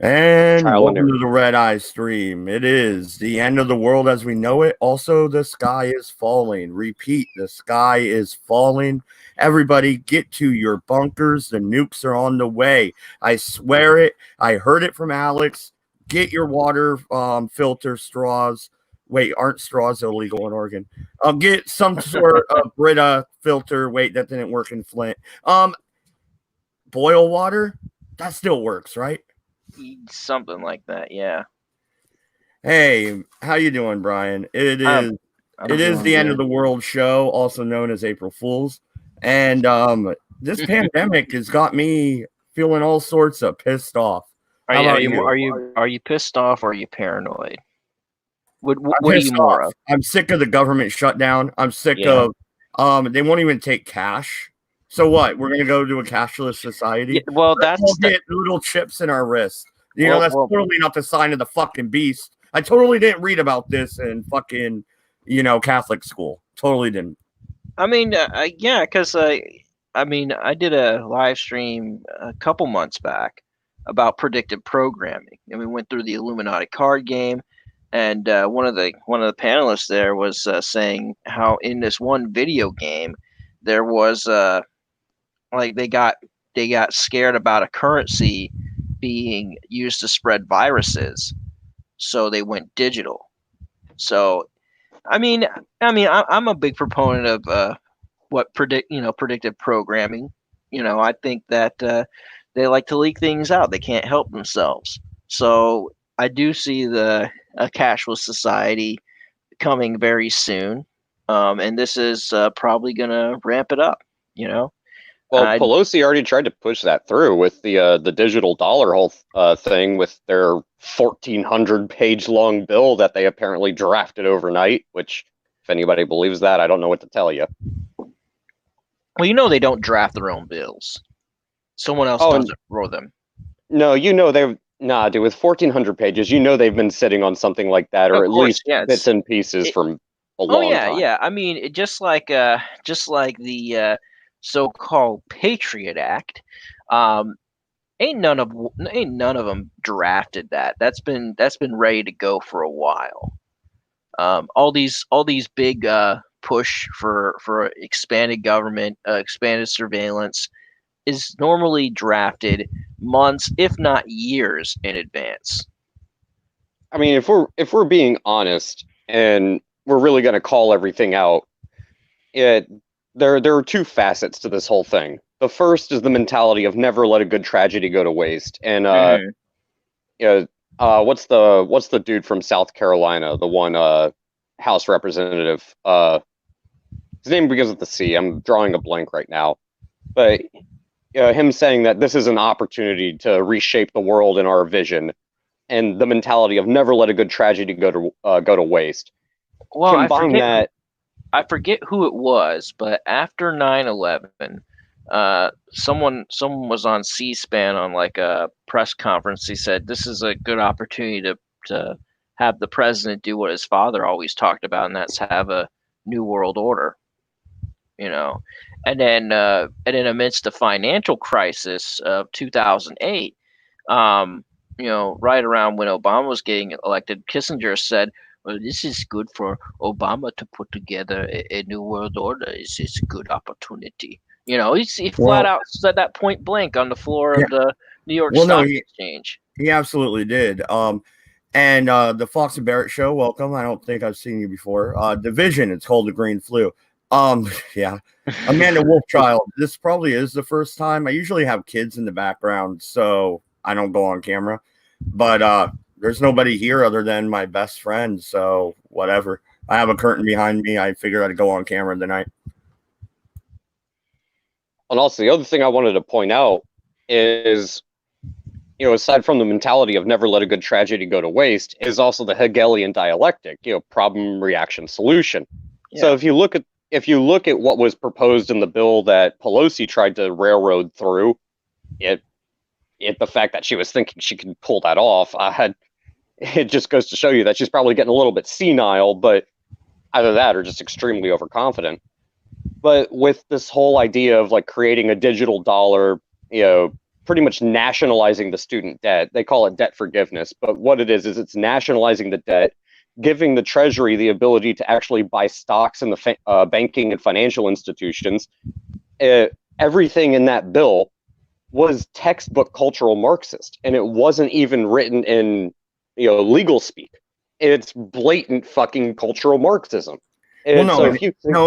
And Trial and welcome error. to the Redeye stream. It is the end of the world as we know it. Also, the sky is falling. Repeat, the sky is falling. Everybody, get to your bunkers. The nukes are on the way. I swear it. I heard it from Alex. Get your water filter straws. Wait, aren't straws illegal in Oregon? I'll get some sort of Brita filter. Wait, that didn't work in Flint. Boil water? That still works, right? Something like that, yeah. Hey, how you doing, Brian? It I'm is doing the end of good. the world show, also known as April Fools. And this pandemic has got me feeling all sorts of pissed off. Are How you, are about you you? are you pissed off or are you paranoid? What I'm what are you pissed more off. of? I'm sick of the government shutdown. I'm sick Yeah. of they won't even take cash. So what? We're gonna go to a cashless Yeah, society? well, We'll get little chips in our wrists. You know, that's well, totally not the sign of the fucking beast. I totally didn't read about this in fucking, Catholic school. Totally didn't. I mean, yeah, because I did a live stream a couple months back about predictive programming, and we went through the Illuminati card game, and one of the panelists there was saying how in this one video game there was like they got scared about a currency being used to spread viruses, so they went digital. So I'm a big proponent of what predictive programming. I think that they like to leak things out. They can't help themselves. So I do see a cashless society coming very soon, and this is probably going to ramp it up. You know, Well, I Pelosi already tried to push that through with the digital dollar whole thing with their 1,400-page long bill that they apparently drafted overnight. Which, if anybody believes that, I don't know what to tell you. well, they don't draft their own bills. Someone else Oh, does and it for them. no, they've nah, dude. With 1,400 pages, they've been sitting on something like that, or Of at course, least yeah. bits and pieces It, from a oh long yeah, time. yeah. I mean, just like the so-called Patriot Act. Um, ain't none of them drafted that. That's been ready to go for a while. All these big push for expanded government, expanded surveillance is normally drafted months, if not years, in advance. I mean, if we're being honest and we're really going to call everything out, it there are two facets to this whole thing. The first is the mentality of never let a good tragedy go to waste. And Mm. what's the dude from South Carolina, the one House representative? His name begins with the C. I'm drawing a blank right now, but him saying that this is an opportunity to reshape the world in our vision, and the mentality of never let a good tragedy go to waste. Well, Combine that. I forget who it was, but after 9/11, someone was on C-SPAN on like a press conference. He said this is a good opportunity to have the president do what his father always talked about, and that's have a new world order. You know, and then amidst the financial crisis of 2008, right around when Obama was getting elected, Kissinger said, "Well, this is good for Obama to put together a new world order. It's a good opportunity." He flat Well, out said that point blank on the floor yeah. of the New York Well, no, Stock he Exchange. he absolutely did. And the Fox and Barrett show, welcome. I don't think I've seen you before. Division, it's called the Green Flu. Yeah. Amanda Wolfchild, this probably is the first time. I usually have kids in the background, so I don't go on camera. But there's nobody here other than my best friend, so whatever. I have a curtain behind me. I figured I'd go on camera tonight. And also, the other thing I wanted to point out is, aside from the mentality of never let a good tragedy go to waste, is also the Hegelian dialectic, problem, reaction, solution. Yeah. So if you look at what was proposed in the bill that Pelosi tried to railroad through, the fact that she was thinking she could pull that off, it just goes to show you that she's probably getting a little bit senile, but either that or just extremely overconfident. But with this whole idea of like creating a digital dollar, pretty much nationalizing the student debt. They call it debt forgiveness, but what it is it's nationalizing the debt, giving the Treasury the ability to actually buy stocks in the banking and financial institutions. Everything in that bill was textbook cultural Marxist, and it wasn't even written in legal speak. It's blatant fucking cultural Marxism. And Well, so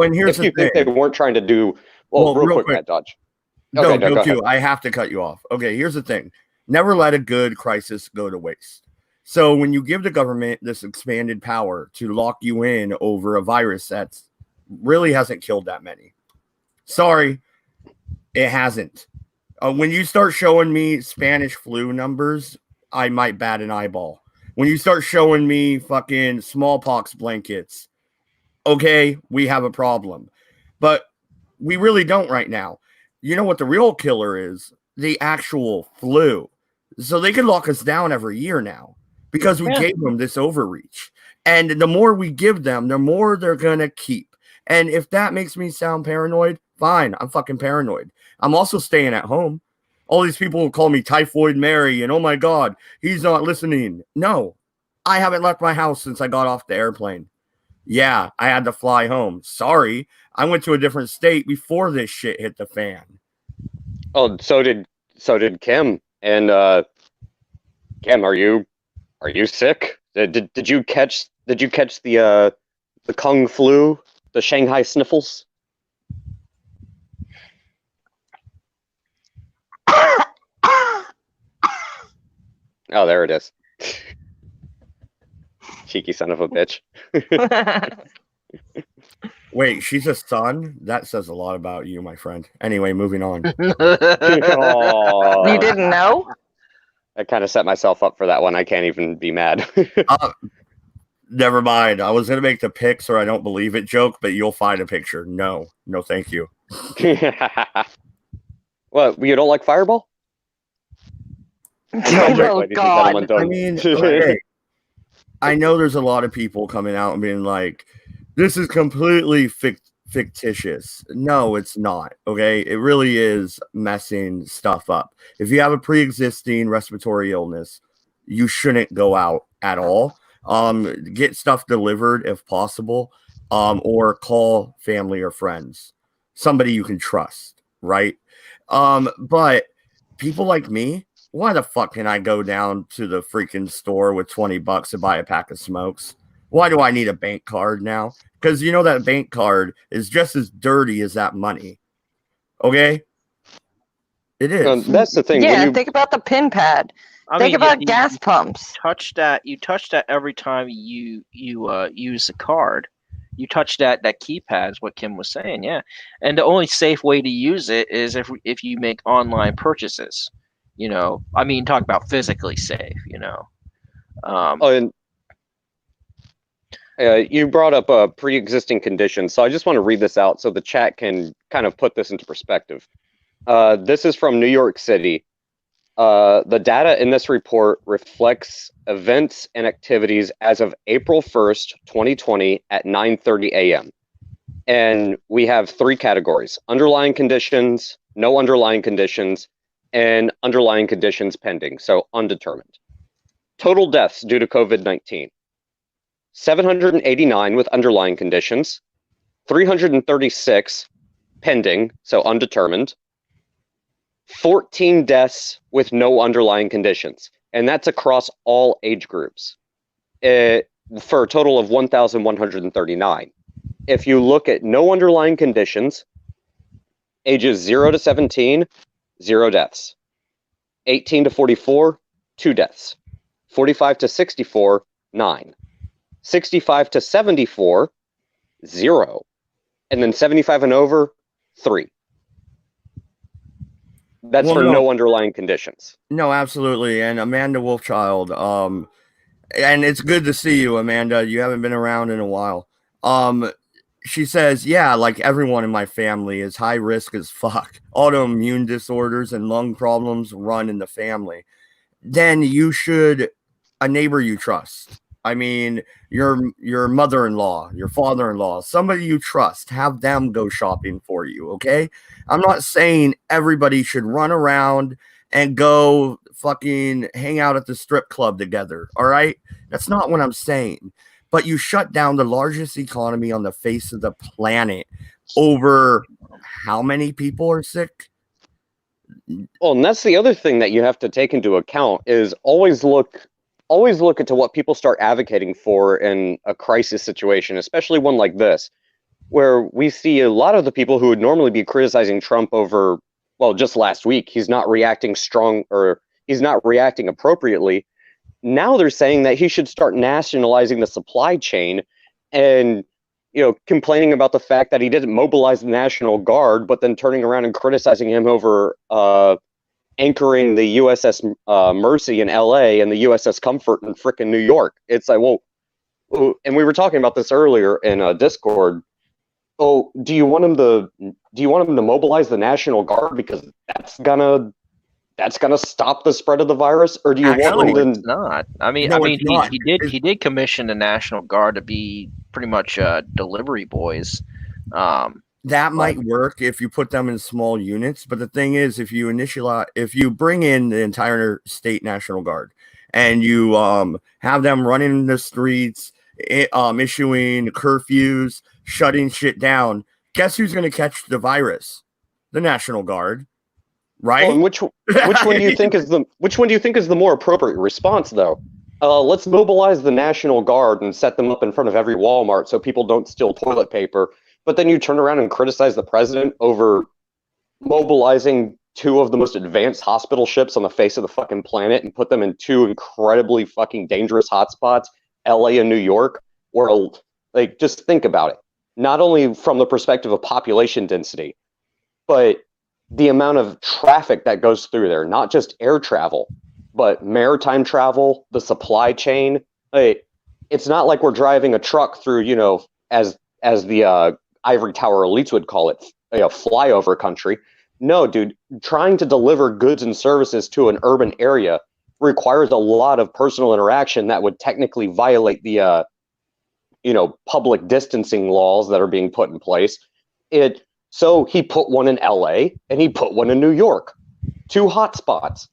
and here's if you think they weren't trying to do real quick, Matt Dodge. Okay, go ahead. I have to cut you off. Okay, here's the thing. Never let a good crisis go to waste. So when you give the government this expanded power to lock you in over a virus that really hasn't killed that many. Sorry, it hasn't. When you start showing me Spanish flu numbers, I might bat an eyeball. When you start showing me fucking smallpox blankets, okay, we have a problem. But we really don't right now. You know what the real killer is? The actual flu. So they can lock us down every year now because we gave them this overreach. And the more we give them, the more they're going to keep. And if that makes me sound paranoid, fine. I'm fucking paranoid. I'm also staying at home. All these people will call me Typhoid Mary and, oh my God, he's not listening. No, I haven't left my house since I got off the airplane. Yeah, I had to fly home. Sorry, I went to a different state before this shit hit the fan. Oh, so did Kim. And Kim, are you sick? Did you catch the Kung flu, the Shanghai sniffles? Oh, there it is. Cheeky son of a bitch. Wait, she's a son? That says a lot about you, my friend. Anyway, moving on. You didn't know? I kind of set myself up for that one. I can't even be mad. Never mind. I was going to make the pics or I don't believe it joke, but you'll find a picture. No, thank you. What, you don't like Fireball? Oh, God. I mean, okay. I know there's a lot of people coming out and being like, this is completely fictitious. No, it's not. Okay. It really is messing stuff up. If you have a pre-existing respiratory illness, you shouldn't go out at all. Get stuff delivered if possible, or call family or friends, somebody you can trust, right? But people like me, why the fuck can I go down to the freaking store with $20 to buy a pack of smokes? Why do I need a bank card now? Because you know that bank card is just as dirty as that money. Okay? It is. That's the thing. Yeah, think about the pin pad. Think about gas pumps. You touch that every time you use the card. You touch that keypad is what Kim was saying, yeah. And the only safe way to use it is if you make online purchases. I mean, talk about physically safe, and you brought up pre-existing conditions, so I just want to read this out so the chat can kind of put this into perspective. This is from New York City. The data in this report reflects events and activities as of April 1st, 2020 at 9:30 a.m. And we have three categories: underlying conditions, no underlying conditions, and underlying conditions pending, so undetermined. Total deaths due to COVID-19. 789 with underlying conditions, 336 pending, so undetermined, 14 deaths with no underlying conditions, and that's across all age groups, for a total of 1,139. If you look at no underlying conditions, ages 0 to 17, 0 deaths. 18 to 44, 2 deaths. 45 to 64, 9. 65 to 74, 0. And then 75 and over, 3. That's no underlying conditions. No, absolutely. And Amanda Wolfchild, and it's good to see you, Amanda. You haven't been around in a while. She says, yeah, like everyone in my family is high risk as fuck. Autoimmune disorders and lung problems run in the family. Then you should, a neighbor you trust. I mean, your mother-in-law, your father-in-law, somebody you trust, have them go shopping for you, okay? I'm not saying everybody should run around and go fucking hang out at the strip club together. All right. That's not what I'm saying. But you shut down the largest economy on the face of the planet over how many people are sick? Well, and that's the other thing that you have to take into account is always look into what people start advocating for in a crisis situation, especially one like this, where we see a lot of the people who would normally be criticizing Trump over, well, just last week, he's not reacting appropriately. Now they're saying that he should start nationalizing the supply chain and, complaining about the fact that he didn't mobilize the National Guard, but then turning around and criticizing him over anchoring the USS Mercy in LA and the USS Comfort in frickin' New York. It's like, well, and we were talking about this earlier in Discord. Oh, do you want him to mobilize the National Guard because that's gonna stop the spread of the virus, or do you want him to? It's not. No, he did commission the National Guard to be pretty much delivery boys. That might work if you put them in small units, but the thing is, if you bring in the entire state National Guard and you have them running the streets, issuing curfews, shutting shit down, guess who's going to catch the virus? The National Guard, right? Well, and which one do you think is the more appropriate response, though? Let's mobilize the National Guard and set them up in front of every Walmart so people don't steal toilet paper. But then you turn around and criticize the president over mobilizing two of the most advanced hospital ships on the face of the fucking planet and put them in two incredibly fucking dangerous hotspots, LA and New York, where, like, just think about it. Not only from the perspective of population density, but the amount of traffic that goes through there, not just air travel, but maritime travel, the supply chain. It's not like we're driving a truck through, as the ivory tower elites would call it, flyover country. No, dude, trying to deliver goods and services to an urban area requires a lot of personal interaction that would technically violate the public distancing laws that are being put in place. So he put one in LA and he put one in New York, two hotspots.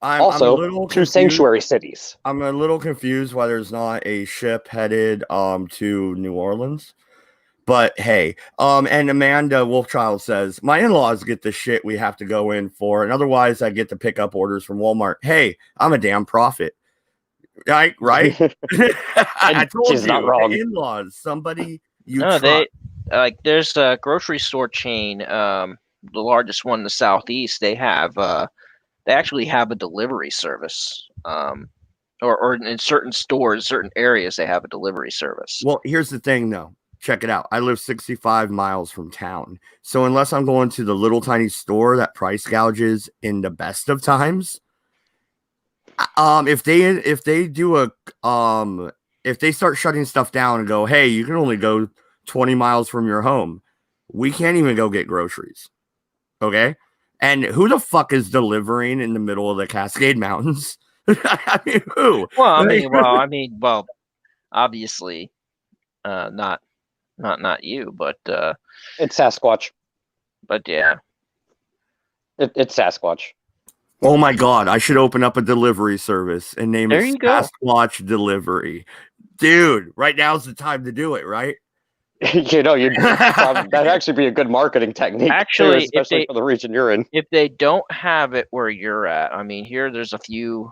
I'm two sanctuary cities. I'm a little confused why there's not a ship headed to New Orleans. But hey, and Amanda Wolfchild says, my in-laws get the shit we have to go in for, and otherwise I get to pick up orders from Walmart. Hey, I'm a damn prophet. Right? I told She's you, not wrong. In-laws, somebody you No, trust. there's a grocery store chain, the largest one in the Southeast. They actually have a delivery service, or in certain stores, certain areas, they have a delivery service. Well, here's the thing, though. Check it out. I live 65 miles from town. So unless I'm going to the little tiny store that price gouges in the best of times, if they start shutting stuff down and go, hey, you can only go 20 miles from your home, we can't even go get groceries. Okay? And who the fuck is delivering in the middle of the Cascade Mountains? I mean, who? Well, obviously, not you, but it's Sasquatch. But yeah, it's Sasquatch. Oh my God! I should open up a delivery service and name it Sasquatch Delivery, dude. Right now's the time to do it, right? That'd actually be a good marketing technique. Actually, especially for the region you're in. If they don't have it where you're at, I mean, here there's a few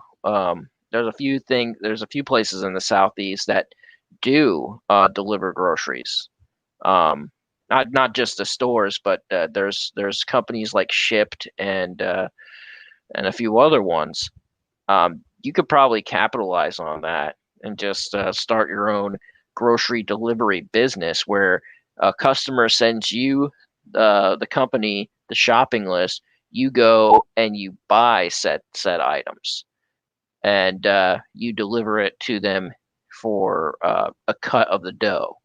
places in the Southeast that do deliver groceries. Not just the stores, but there's companies like Shipped and a few other ones. You could probably capitalize on that and just start your own grocery delivery business where a customer sends you the company the shopping list. You go and you buy said items, and you deliver it to them for a cut of the dough.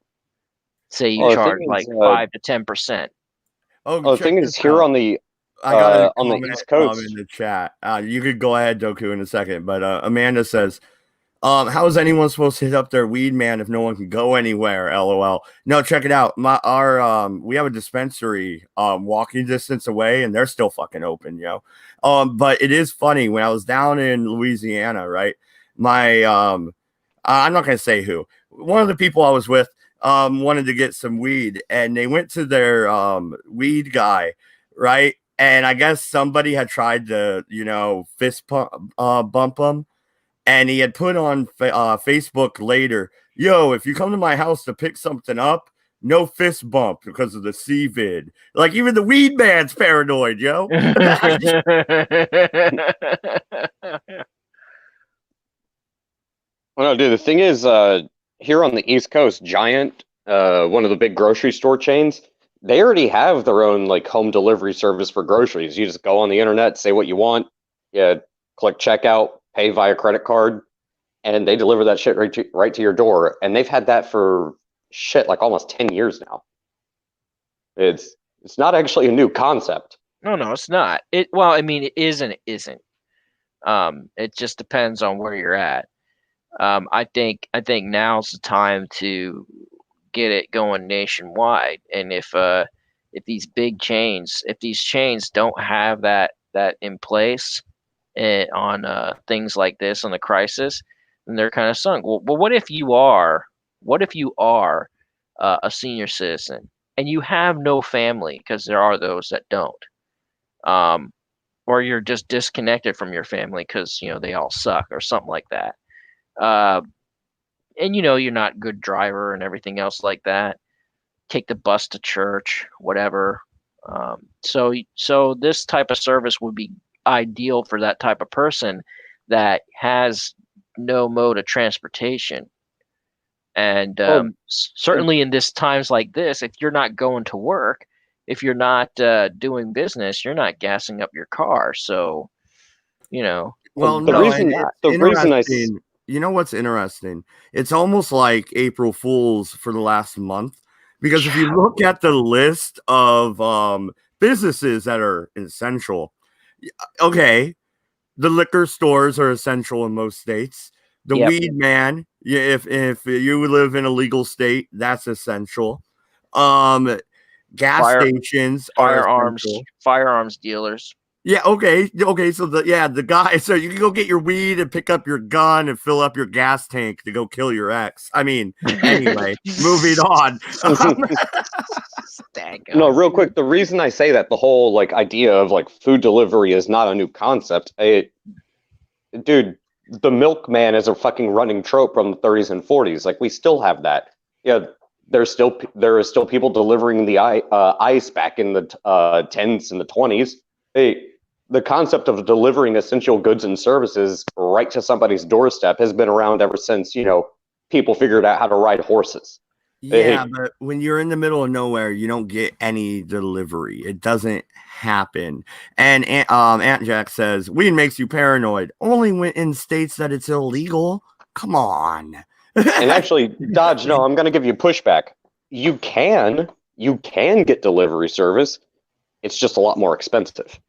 Say you charge like 5 to 10%. The thing is, here on the East Coast in the chat. You could go ahead, Doku, in a second, but Amanda says, How is anyone supposed to hit up their weed man if no one can go anywhere? LOL. No, check it out. We have a dispensary walking distance away, and they're still fucking open, yo. But it is funny when I was down in Louisiana, right? My I'm not gonna say who. One of the people I was with wanted to get some weed, and they went to their weed guy, right? And I guess somebody had tried to, fist bump him. And he had put on Facebook later, yo, if you come to my house to pick something up, no fist bump because of the CVID. Like, even the weed man's paranoid, yo. Well, no, dude, the thing is, here on the East Coast, Giant, one of the big grocery store chains, they already have their own like home delivery service for groceries. You just go on the internet, say what you want, click checkout, pay via credit card, and they deliver that shit right to your door. And they've had that for like almost 10 years now. It's not actually a new concept. No, it's not. Well, I mean, it is and it isn't. It just depends on where you're at. I think now's the time to get it going nationwide. And if these big chains, if these chains don't have that in place, on things like this on the crisis, and they're kind of sunk. Well, what if you are a senior citizen and you have no family, because there are those that don't, or you're just disconnected from your family because they all suck or something like that, and you're not a good driver and everything else like that. Take the bus to church, whatever. So this type of service would be ideal for that type of person that has no mode of transportation. And certainly in this times like this, if you're not going to work, if you're not doing business, you're not gassing up your car. So, Well, the reason you know what's interesting? It's almost like April Fools for the last month, because if you look at the list of businesses that are essential, okay, the liquor stores are essential in most states. The weed man, if you live in a legal state, that's essential. Gas stations are essential. Firearms dealers. Yeah, okay. So the guy, so you can go get your weed and pick up your gun and fill up your gas tank to go kill your ex. I mean, anyway, moving on. No, real quick. The reason I say that, the whole like idea of like food delivery is not a new concept. Dude, the milkman is a fucking running trope from the 30s and 40s. Like, we still have that. Yeah, there are still people delivering the ice back in the 10s and the 20s. Hey, the concept of delivering essential goods and services right to somebody's doorstep has been around ever since, people figured out how to ride horses. Yeah, but when you're in the middle of nowhere, you don't get any delivery. It doesn't happen. And Aunt Jack says, weed makes you paranoid. Only when in states that it's illegal. Come on. And actually, Dodge, no, I'm going to give you pushback. You can get delivery service. It's just a lot more expensive.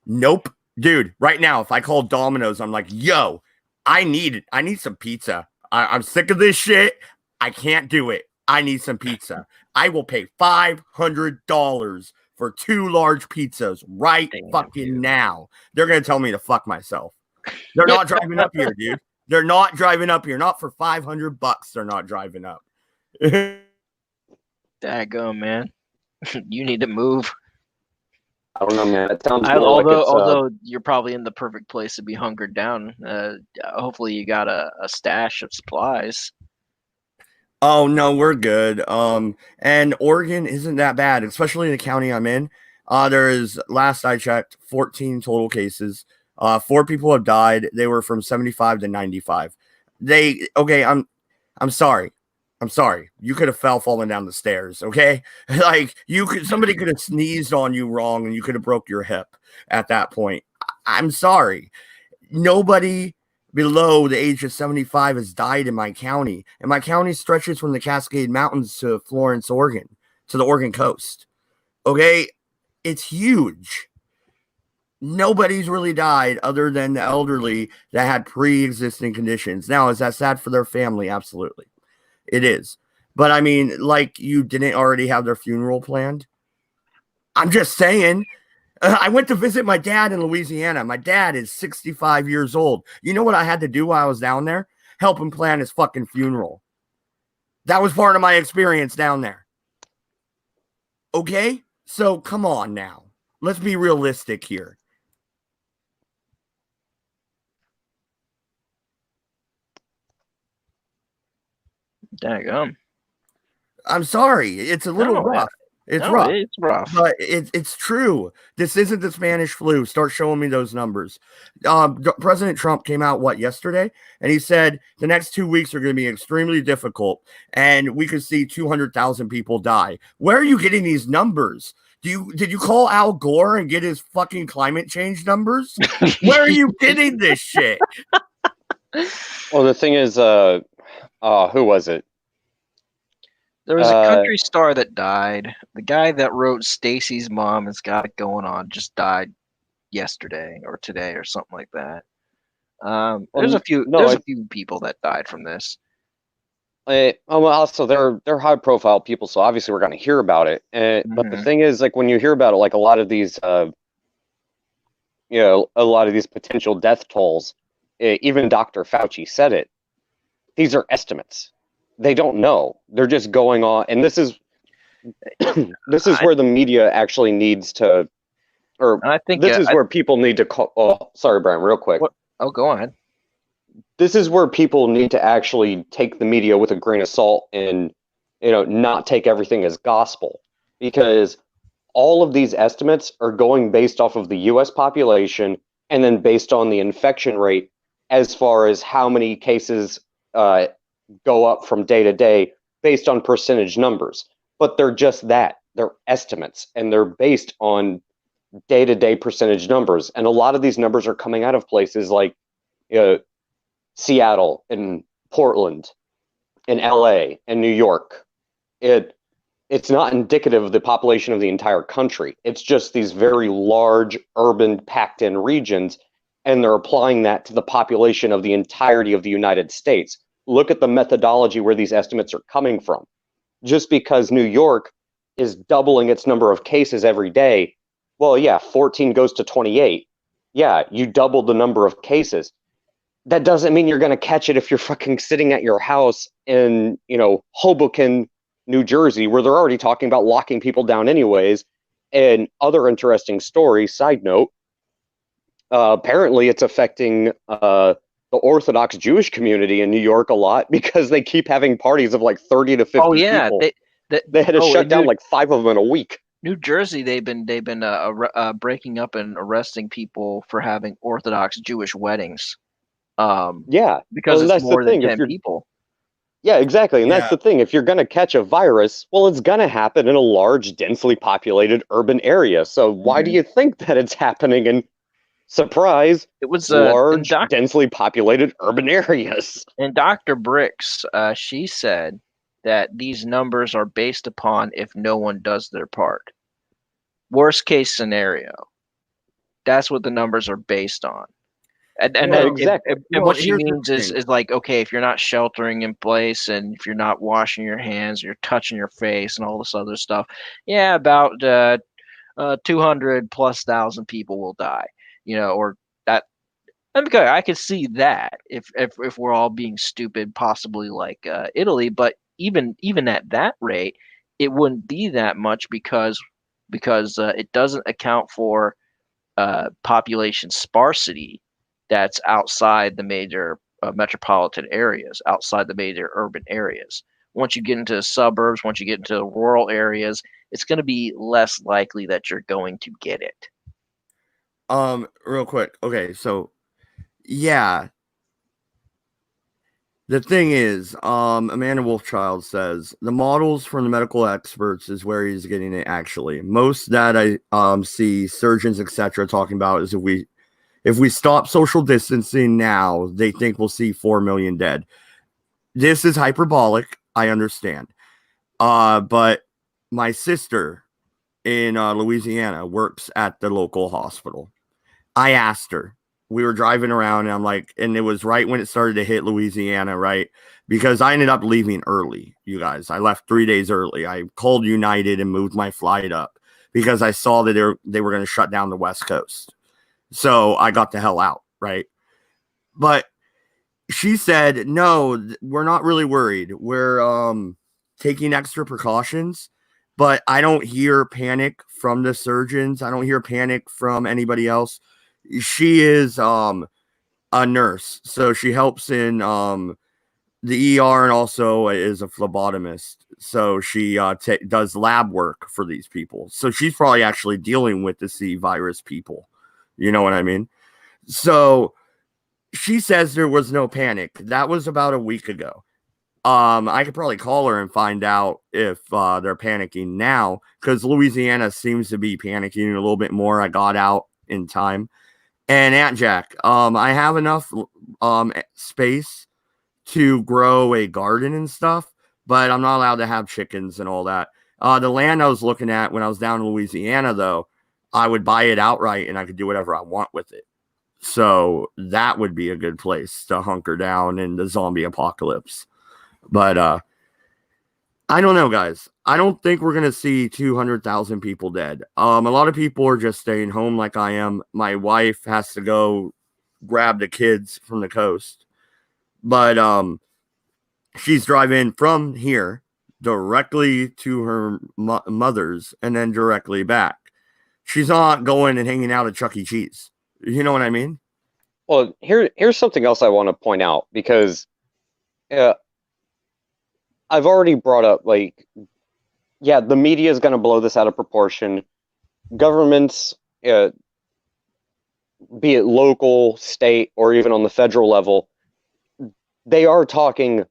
Nope. Dude, right now, if I call Domino's, I'm like, yo, I need some pizza. I'm sick of this shit. I can't do it. I need some pizza. I will pay $500 for 2 large pizzas right fucking now. They're going to tell me to fuck myself. They're not driving up here, dude. They're not driving up here. Not for $500. They're not driving up. Daggone, man. You need to move. I don't know, man. It sounds although you're probably in the perfect place to be hunkered down. Hopefully you got a stash of supplies. Oh no, we're good. And Oregon isn't that bad, especially in the county I'm in. There is, last I checked, 14 total cases. 4 people have died. They were from 75 to 95. I'm sorry. You could have falling down the stairs, okay? Like, somebody could have sneezed on you wrong and you could have broke your hip at that point. I'm sorry. Nobody below the age of 75 has died in my county. And my county stretches from the Cascade Mountains to Florence, Oregon, to the Oregon coast. Okay? It's huge. Nobody's really died other than the elderly that had pre-existing conditions. Now, is that sad for their family? Absolutely. It is. But I mean, like, you didn't already have their funeral planned? I'm just saying. I went to visit my dad in Louisiana. My dad is 65 years old. You know what I had to do while I was down there? Help him plan his fucking funeral. That was part of my experience down there. Okay? So come on now. Let's be realistic here. Daggum. I'm sorry. It's a little rough. It's rough. It's rough. But it's true. This isn't the Spanish flu. Start showing me those numbers. President Trump came out, yesterday? And he said the next 2 weeks are going to be extremely difficult. And we could see 200,000 people die. Where are you getting these numbers? Did you call Al Gore and get his fucking climate change numbers? Where are you getting this shit? Well, the thing is, who was it? There was a country star that died. The guy that wrote Stacy's Mom Has Got It Going On just died yesterday or today or something like that. There's a few people that died from this. Also, they're high profile people, so obviously we're going to hear about it. But the thing is, like, when you hear about it, like a lot of these, a lot of these potential death tolls, even Dr. Fauci said it. These are estimates. They don't know. They're just going on, and this is where the media actually needs to, or I think this is where people need to call. Oh, sorry, Brian, real quick. What? Oh, go ahead. This is where people need to actually take the media with a grain of salt and, not take everything as gospel, because all of these estimates are going based off of the U.S. population and then based on the infection rate as far as how many cases go up from day to day based on percentage numbers. But they're just that. They're estimates, and they're based on day-to-day percentage numbers. And a lot of these numbers are coming out of places like Seattle and Portland and LA and New York. It's not indicative of the population of the entire country. It's just these very large urban packed-in regions, and they're applying that to the population of the entirety of the United States. Look at the methodology where these estimates are coming from. Just because New York is doubling its number of cases every day, well, yeah, 14 goes to 28. Yeah, you doubled the number of cases. That doesn't mean you're going to catch it if you're fucking sitting at your house in, Hoboken, New Jersey, where they're already talking about locking people down anyways. And other interesting story, side note, apparently it's affecting the Orthodox Jewish community in New York a lot, because they keep having parties of like 30 to 50 people. They had to shut down like 5 of them in a week. New Jersey, they've been breaking up and arresting people for having Orthodox Jewish weddings. Because it's more than 10 people. Yeah, exactly. And that's the thing. If you're going to catch a virus, well, it's going to happen in a large, densely populated urban area. So why do you think that it's happening in, surprise, it was large, densely populated urban areas? And Dr. Bricks, she said that these numbers are based upon if no one does their part. Worst case scenario. That's what the numbers are based on. And exactly. And what she means is like, okay, if you're not sheltering in place and if you're not washing your hands, you're touching your face and all this other stuff, yeah, about 200 plus thousand people will die, or that. And because I could see that if we're all being stupid, possibly like Italy, but even at that rate, it wouldn't be that much because it doesn't account for population sparsity that's outside the major metropolitan areas, outside the major urban areas. Once you get into the suburbs, once you get into rural areas, it's going to be less likely that you're going to get it. Real quick. Okay, so yeah. The thing is, Amanda Wolfchild says the models from the medical experts is where he's getting it. Actually, most that I see surgeons etc. talking about is if we stop social distancing now, they think we'll see 4 million dead. This is hyperbolic, I understand. But my sister in Louisiana works at the local hospital, I asked her. We were driving around, and I'm like, and it was right when it started to hit Louisiana, right? Because I ended up leaving early, you guys. I left 3 days early. I called United and moved my flight up because I saw that they were going to shut down the West Coast. So I got the hell out, right? But she said, no, we're not really worried. We're taking extra precautions, but I don't hear panic from the surgeons. I don't hear panic from anybody else. She is a nurse, so she helps in the ER and also is a phlebotomist. So she does lab work for these people. So she's probably actually dealing with the C virus people. You know what I mean? So she says there was no panic. That was about a week ago. I could probably call her and find out if they're panicking now, because Louisiana seems to be panicking a little bit more. I got out in time. And Aunt Jack, I have enough space to grow a garden and stuff, but I'm not allowed to have chickens and all that. The land I was looking at when I was down in Louisiana, though, I would buy it outright and I could do whatever I want with it. So that would be a good place to hunker down in the zombie apocalypse. But I don't know, guys. I don't think we're going to see 200,000 people dead. A lot of people are just staying home like I am. My wife has to go grab the kids from the coast. But she's driving from here directly to her mother's and then directly back. She's not going and hanging out at Chuck E. Cheese. You know what I mean? Well, here's something else I want to point out, because I've already brought up, like, yeah, the media is going to blow this out of proportion. Governments, be it local, state, or even on the federal level, they are talking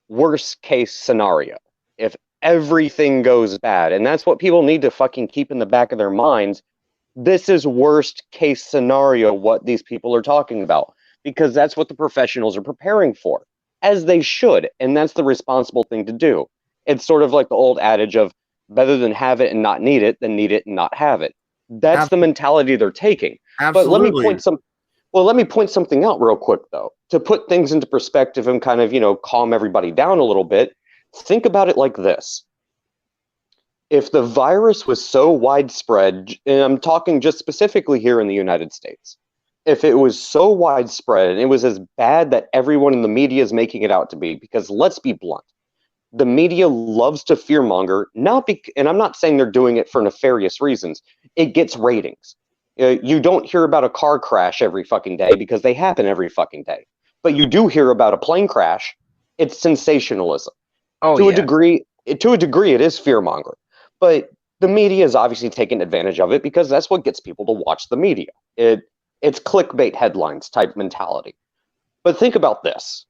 worst case scenario. If everything goes bad, and that's what people need to fucking keep in the back of their minds. This is worst case scenario what these people are talking about, because that's what the professionals are preparing for, as they should, and that's the responsible thing to do. It's sort of like the old adage of better than have it and not need it than need it and not have it. That's the mentality they're taking. Absolutely. But let me point something out real quick, though, to put things into perspective and kind of, calm everybody down a little bit. Think about it like this. If the virus was so widespread, and I'm talking just specifically here in the United States, if it was so widespread and it was as bad that everyone in the media is making it out to be, because let's be blunt, the media loves to fearmonger, and I'm not saying they're doing it for nefarious reasons. It gets ratings. You don't hear about a car crash every fucking day because they happen every fucking day. But you do hear about a plane crash. It's sensationalism. To a degree, it is fearmonger. But the media is obviously taking advantage of it because that's what gets people to watch the media. It's clickbait headlines type mentality. But think about this.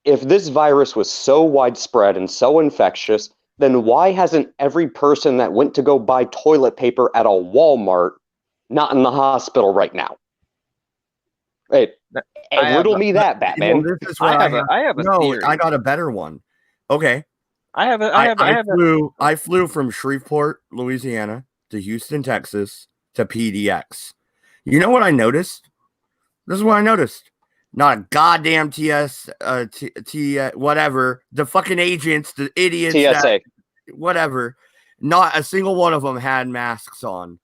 If this virus was so widespread and so infectious, then why hasn't every person that went to go buy toilet paper at a Walmart not in the hospital right now? Hey, riddle me that, Batman. This is what I have a theory. I got a better one. Okay. I flew from Shreveport, Louisiana to Houston, Texas to PDX. You know what I noticed? This is what I noticed. Not a goddamn whatever. The fucking agents, the idiots. TSA. Whatever. Not a single one of them had masks on.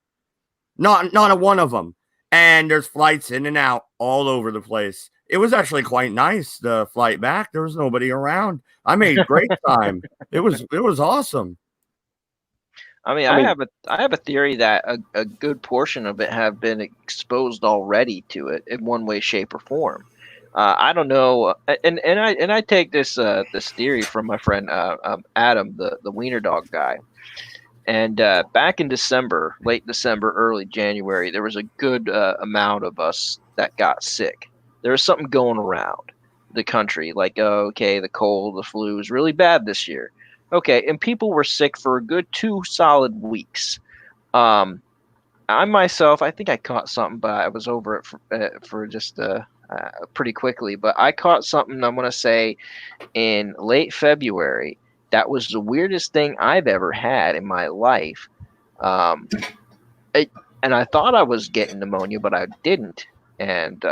Not a one of them. And there's flights in and out all over the place. It was actually quite nice, the flight back. There was nobody around. I made great time. It was awesome. I mean, I have a theory that a good portion of it have been exposed already to it in one way, shape, or form. I don't know, and I take this theory from my friend Adam, the Wiener Dog guy. And back in December, late December, early January, there was a good amount of us that got sick. There was something going around the country, like, the cold, the flu is really bad this year. Okay, and people were sick for a good 2 solid weeks. I myself, I think I caught something, but I was over it for just pretty quickly. But I caught something, I'm going to say, in late February. That was the weirdest thing I've ever had in my life. and I thought I was getting pneumonia, but I didn't. And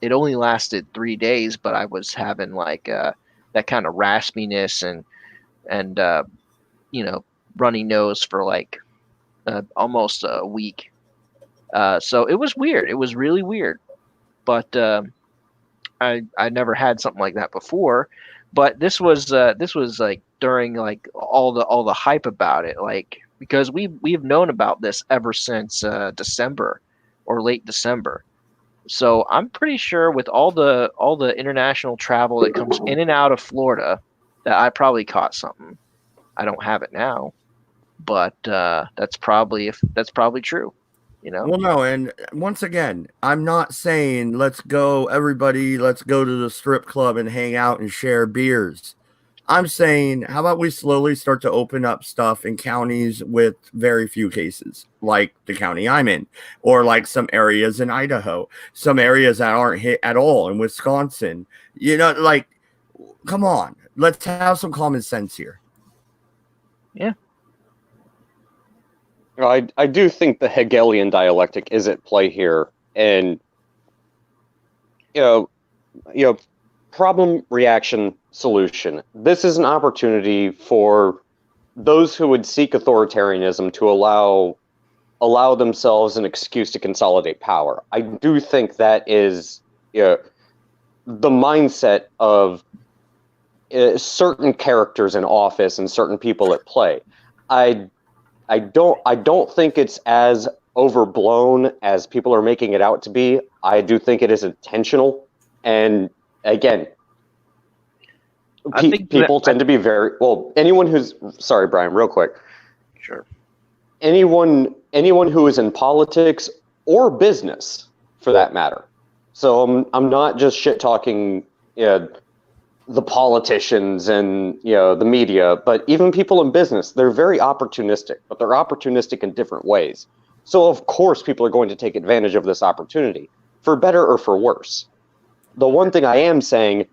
it only lasted 3 days, but I was having like that kind of raspiness and runny nose for like almost a week. So it was weird. It was really weird. But I never had something like that before. But this was like during like all the hype about it, like because we've known about this ever since December or late December. So I'm pretty sure with all the international travel that comes in and out of Florida that I probably caught something. I don't have it now, but that's probably true. Well, no, and once again, I'm not saying let's go, everybody, let's go to the strip club and hang out and share beers. I'm saying, how about we slowly start to open up stuff in counties with very few cases, like the county I'm in, or like some areas in Idaho, some areas that aren't hit at all in Wisconsin. Like, come on, let's have some common sense here. Yeah. I do think the Hegelian dialectic is at play here, and problem, reaction, solution. This is an opportunity for those who would seek authoritarianism to allow themselves an excuse to consolidate power. I do think that is the mindset of certain characters in office and certain people at play. I don't think it's as overblown as people are making it out to be. I do think it is intentional. And again, people tend to be very anyone who's sorry, Brian, real quick. Sure. Anyone who is in politics or business, for that matter. So I'm not just shit talking the politicians and the media, but even people in business, they're very opportunistic, but they're opportunistic in different ways. So of course people are going to take advantage of this opportunity, for better or for worse. The one thing I am saying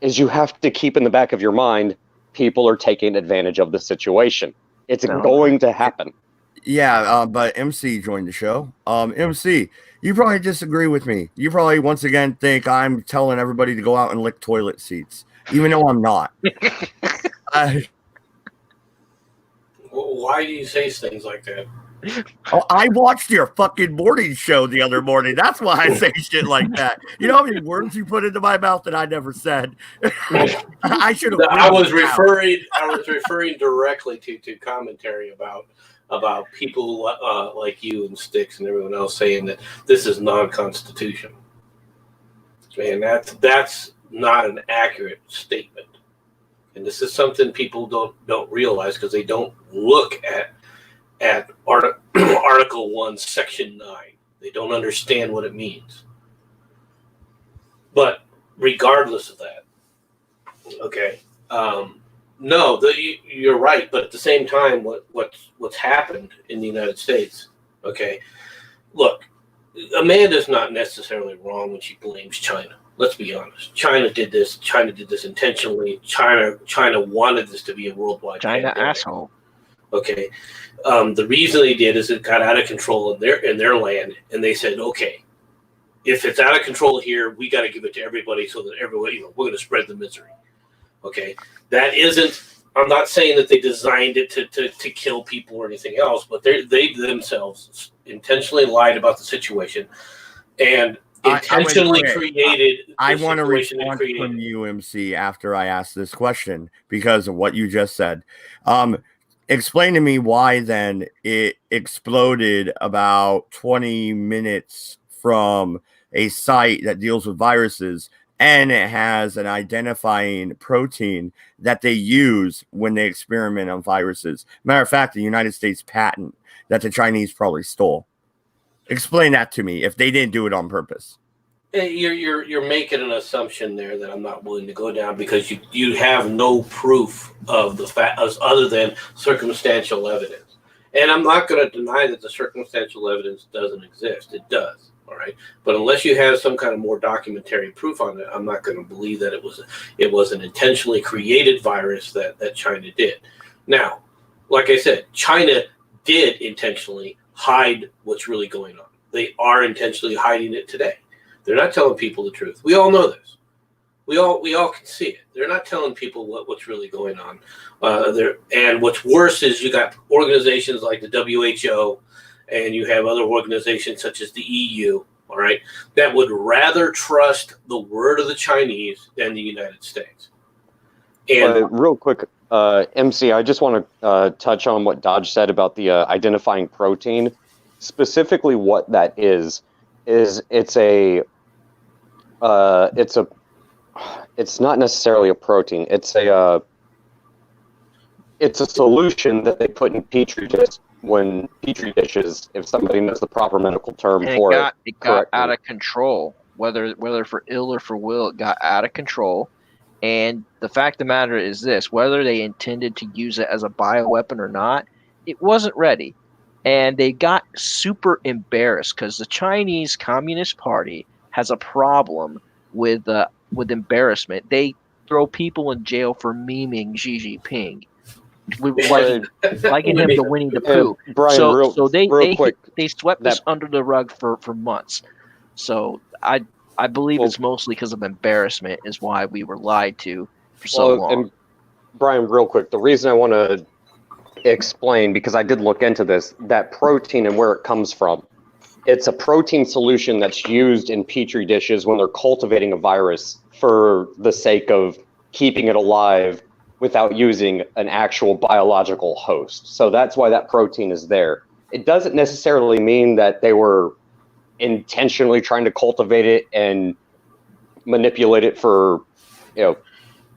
is you have to keep in the back of your mind, people are taking advantage of the situation. It's going to happen. Yeah, but MC joined the show. MC, you probably disagree with me. You probably once again think I'm telling everybody to go out and lick toilet seats, even though I'm not. Why do you say things like that? Oh, I watched your fucking morning show the other morning. That's why I say shit like that. You know how many words you put into my mouth that I never said? I should have. I was referring directly to commentary about people like you and Sticks and everyone else saying that this is non-constitutional. And that's not an accurate statement. And this is something people don't realize because they don't look at Article 1, Section 9. They don't understand what it means. But regardless of that, okay, no, you're right. But at the same time, what's happened in the United States, okay, look, Amanda's not necessarily wrong when she blames China. Let's be honest. China did this. China did this intentionally. China wanted this to be a worldwide pandemic. Asshole. Okay. The reason they did is it got out of control in their land, and they said, okay, if it's out of control here, we got to give it to everybody so that everybody, we're going to spread the misery. Okay. That isn't. I'm not saying that they designed it to kill people or anything else, but they themselves intentionally lied about the situation and intentionally created. I want to respond from you, MC, after I ask this question because of what you just said. Explain to me why then it exploded about 20 minutes from a site that deals with viruses, and it has an identifying protein that they use when they experiment on viruses. Matter of fact, the United States patent that the Chinese probably stole. Explain that to me if they didn't do it on purpose. You're making an assumption there that I'm not willing to go down because you have no proof of the fact other than circumstantial evidence. And I'm not going to deny that the circumstantial evidence doesn't exist. It does. All right. But unless you have some kind of more documentary proof on it, I'm not going to believe that it was an intentionally created virus that China did. Now, like I said, China did intentionally hide what's really going on. They are intentionally hiding it today. They're not telling people the truth. We all know this. We all can see it. They're not telling people what's really going on. And what's worse is you got organizations like the WHO, and you have other organizations such as the EU, all right, that would rather trust the word of the Chinese than the United States. And real quick, MC, I just want to touch on what Dodge said about the identifying protein. Specifically, what that is it's not necessarily a protein. It's a solution that they put in petri dishes. If somebody knows the proper medical term for it, it got out of control. Whether for ill or for will, it got out of control. And the fact of the matter is this: whether they intended to use it as a bioweapon or not, it wasn't ready. And they got super embarrassed because the Chinese Communist Party has a problem with embarrassment. They throw people in jail for memeing Xi Jinping, liking him to Winnie the Pooh. Brian, they swept this under the rug for months. So I believe it's mostly because of embarrassment is why we were lied to for so long. And Brian, real quick, the reason I want to explain, because I did look into this, that protein and where it comes from. It's a protein solution that's used in petri dishes when they're cultivating a virus for the sake of keeping it alive without using an actual biological host. So that's why that protein is there. It doesn't necessarily mean that they were intentionally trying to cultivate it and manipulate it for,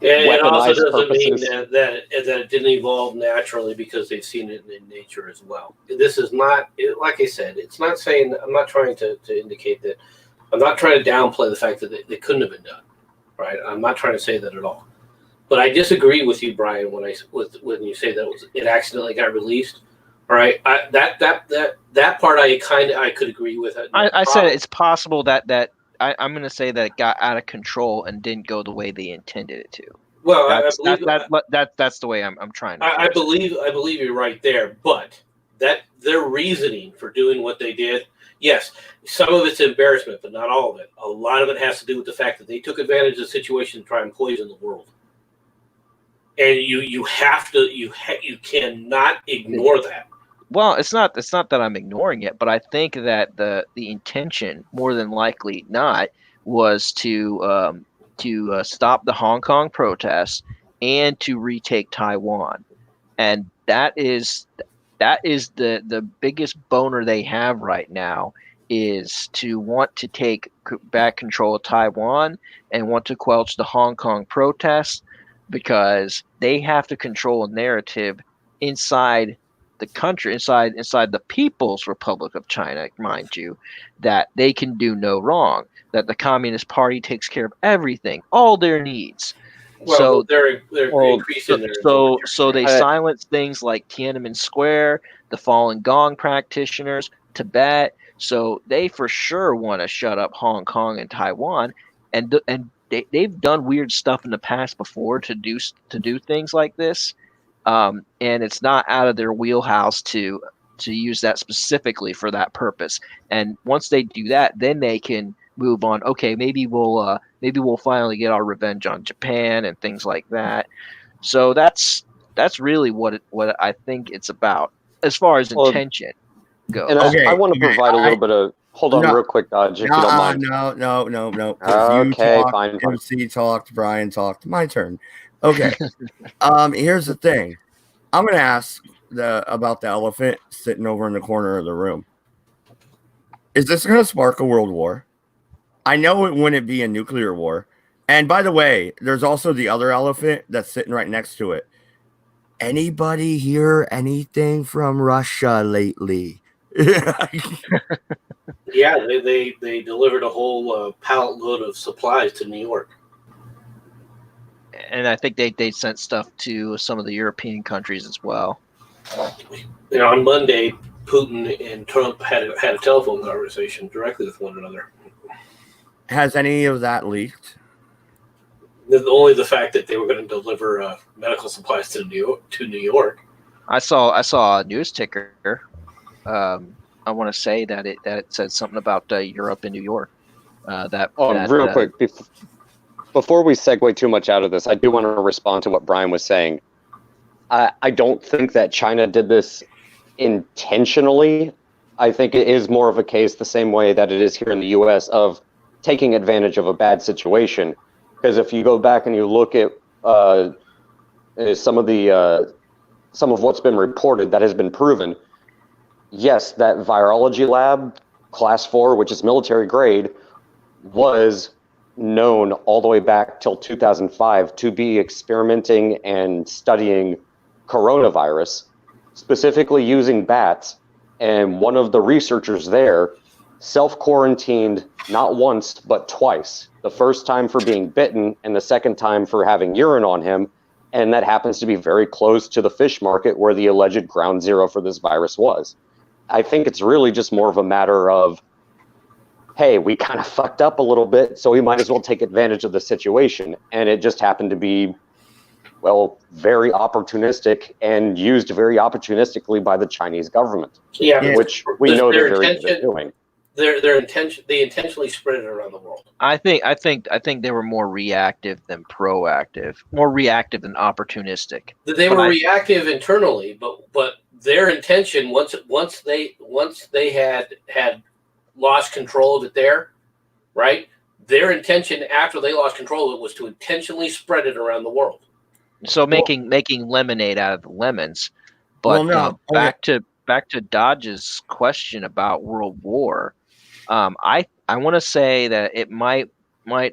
it also doesn't purposes. mean that it didn't evolve naturally because they've seen it in nature as well. This is not, like I said, it's not saying, I'm not trying to indicate that, I'm not trying to downplay the fact that they couldn't have been done, right? I'm not trying to say that at all. But I disagree with you, Brian, when you say that it accidentally got released. All right, that part I could agree with. I said it's possible that I'm going to say that it got out of control and didn't go the way they intended it to. Well, that's the way I'm trying to. I believe you're right there, but that their reasoning for doing what they did, yes, some of it's embarrassment, but not all of it. A lot of it has to do with the fact that they took advantage of the situation to try and poison the world. And you cannot ignore that. Well, it's not that I'm ignoring it, but I think that the intention, more than likely not, was to stop the Hong Kong protests and to retake Taiwan, and that is the biggest boner they have right now, is to want to take back control of Taiwan and want to quench the Hong Kong protests, because they have to control a narrative inside the country, inside the People's Republic of China, mind you, that they can do no wrong, that the Communist Party takes care of everything, all their needs. Well, so they're increasing their so they silence things like Tiananmen Square, the Falun Gong practitioners, Tibet. So they for sure want to shut up Hong Kong and Taiwan, and they've done weird stuff in the past before to do things like this. And it's not out of their wheelhouse to use that specifically for that purpose. And once they do that, then they can move on. Okay, maybe we'll finally get our revenge on Japan and things like that. So that's really what I think it's about as far as intention goes. And I want to provide a little bit of. Hold on, real quick, Dodge, if you don't mind. No. Okay, fine. MC talked, Brian talked. My turn. Okay. Here's the thing. I'm going to ask about the elephant sitting over in the corner of the room. Is this going to spark a world war? I know it wouldn't be a nuclear war. And by the way, there's also the other elephant that's sitting right next to it. Anybody hear anything from Russia lately? Yeah, they delivered a whole pallet load of supplies to New York. And I think they sent stuff to some of the European countries as well. On Monday, Putin and Trump had a telephone conversation directly with one another. Has any of that leaked? Only the fact that they were going to deliver medical supplies to New York. I saw a news ticker want to say that it said something about Europe and New York. Real quick, before we segue too much out of this, I do want to respond to what Brian was saying. I don't think that China did this intentionally. I think it is more of a case the same way that it is here in the U.S. of taking advantage of a bad situation. Because if you go back and you look at some of what's been reported that has been proven, yes, that virology lab, class 4, which is military grade, was known all the way back till 2005 to be experimenting and studying coronavirus, specifically using bats. And one of the researchers there self-quarantined not once, but twice. The first time for being bitten and the second time for having urine on him. And that happens to be very close to the fish market where the alleged ground zero for this virus was. I think it's really just more of a matter of, hey, we kind of fucked up a little bit, so we might as well take advantage of the situation. And it just happened to be, well, very opportunistic and used very opportunistically by the Chinese government. Yeah, which we know they're very good at doing. They intentionally spread it around the world. I think they were more reactive than proactive, more reactive than opportunistic. They were reactive internally, but their intention once they had lost control of it there, right? Their intention after they lost control of it was to intentionally spread it around the world. So making lemonade out of the lemons. But back to Dodge's question about World War, I want to say that it might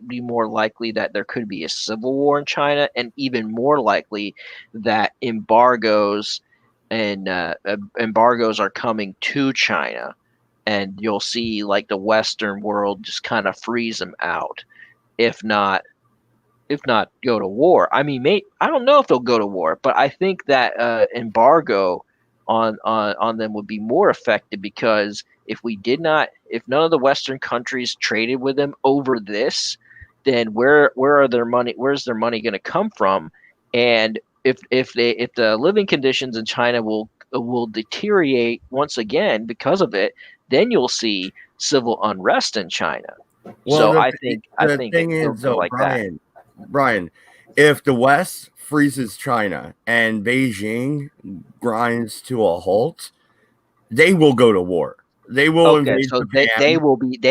be more likely that there could be a civil war in China, and even more likely that embargoes are coming to China, and you'll see like the Western world just kind of freeze them out, if not go to war. I mean, I don't know if they'll go to war, but I think that embargo on them would be more effective, because if none of the Western countries traded with them over this, then where's their money going to come from? And if the living conditions in China will deteriorate once again because of it, then you'll see civil unrest in China. Well, so I think the thing is, though, like Brian, if the West freezes China and Beijing grinds to a halt, they will go to war. They will invade Japan. They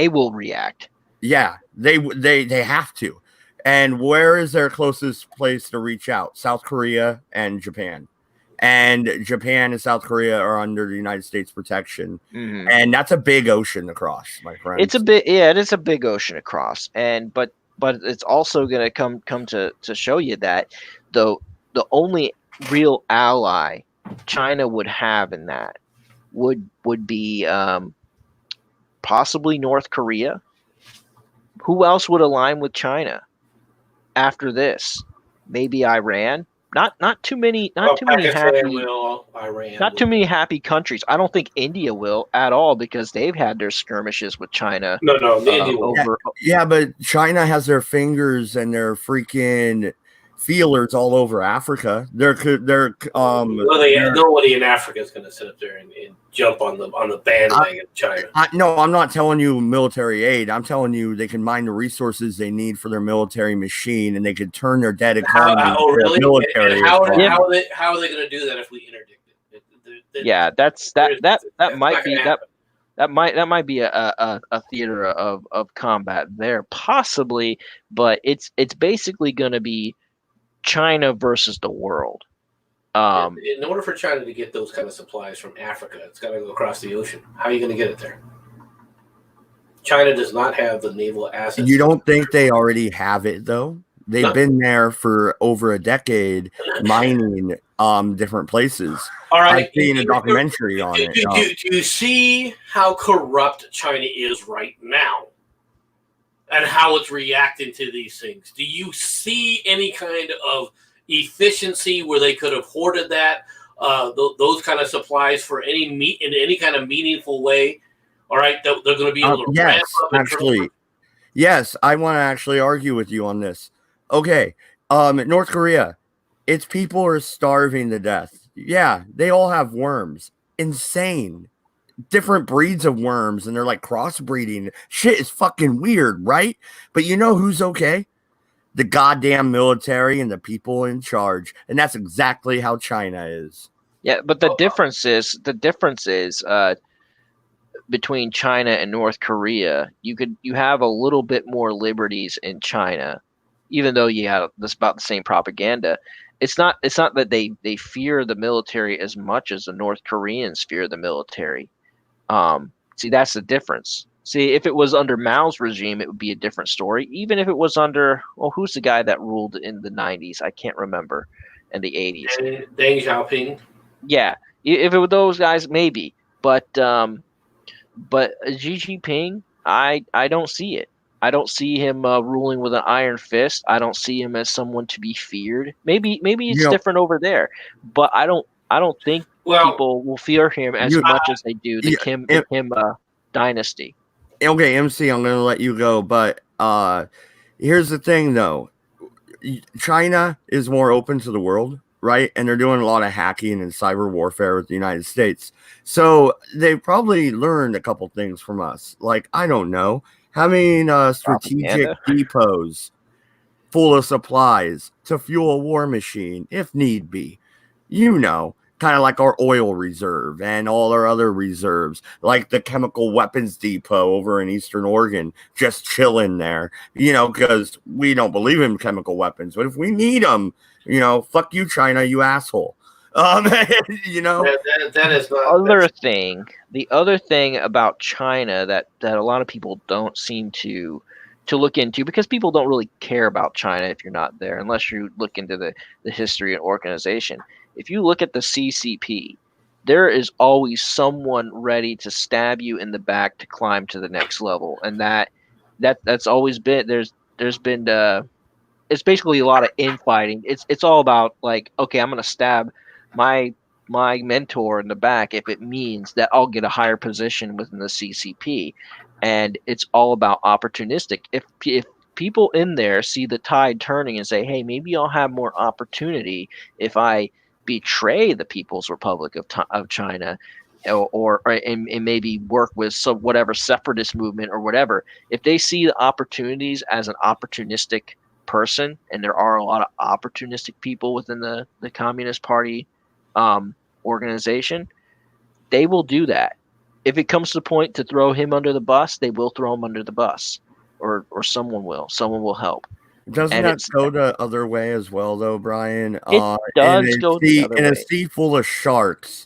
will react. Yeah, they have to. And where is their closest place to reach out? South Korea and Japan. And Japan and South Korea are under the United States protection. Mm-hmm. And that's a big ocean across, my friend. It is a big ocean across. But it's also going to come to show you that the only real ally China would have in that would be possibly North Korea. Who else would align with China after this? Maybe Iran. Not too many happy countries. I don't think India will at all, because they've had their skirmishes with China. No, India will. Yeah, but China has their fingers and their freaking feelers all over Africa. Nobody in Africa is going to sit up there and jump on the bandwagon of China. No, I'm not telling you military aid. I'm telling you they can mine the resources they need for their military machine, and they could turn their dead economy into military. And how are they going to do that if we interdict it? That might be a theater of combat there, possibly, but it's basically going to be China versus the world. In order for China to get those kind of supplies from Africa, it's got to go across the ocean. How are you going to get it there? China does not have the naval assets. You don't think they already have it, though? They've been there for over a decade mining different places. All right. I've seen a documentary on it. Do you see how corrupt China is right now? And how it's reacting to these things? Do you see any kind of efficiency where they could have hoarded that those kind of supplies for in any kind of meaningful way? All right, they're going to be able to ramp up. Yes, I want to actually argue with you on this. Okay, North Korea, its people are starving to death. Yeah, they all have worms. Insane. different breeds of worms, and they're like crossbreeding. Shit is fucking weird, right? But you know who's okay? The goddamn military and the people in charge, and that's exactly how China is. Yeah, but the difference is between China and North Korea. You have a little bit more liberties in China, even though you have this about the same propaganda. It's not that they fear the military as much as the North Koreans fear the military. See, that's the difference. See, if it was under Mao's regime, it would be a different story. Even if it was under, well, who's the guy that ruled in the 90s? I can't remember. In the 80s. Deng Xiaoping. Yeah, if it were those guys, maybe. But Xi Jinping, I don't see it. I don't see him ruling with an iron fist. I don't see him as someone to be feared. Maybe it's different over there, but I don't think people will fear him as much as they do the Kim dynasty. Okay, MC, I'm gonna let you go, but here's the thing, though. China is more open to the world, right? And they're doing a lot of hacking and cyber warfare with the United States. So they probably learned a couple things from us. Like, I don't know, having strategic depots full of supplies to fuel a war machine if need be. Kind of like our oil reserve and all our other reserves, like the chemical weapons depot over in Eastern Oregon, just chilling there, because we don't believe in chemical weapons. But if we need them, fuck you, China, you asshole. That is not the other thing about China that a lot of people don't seem to look into, because people don't really care about China if you're not there, unless you look into the history and organization. If you look at the CCP, there is always someone ready to stab you in the back to climb to the next level, and that's always been there's been it's basically a lot of infighting. It's all about, like, okay, I'm gonna stab my mentor in the back if it means that I'll get a higher position within the CCP, and it's all about opportunistic. If people in there see the tide turning and say, hey, maybe I'll have more opportunity if I betray the People's Republic of China, or maybe work with some whatever separatist movement or whatever. If they see the opportunities as an opportunistic person, and there are a lot of opportunistic people within the Communist Party organization, they will do that. If it comes to the point to throw him under the bus, they will throw him under the bus, or someone will help. Doesn't that go the other way as well, though, Brian? It does go the other way. In a sea full of sharks,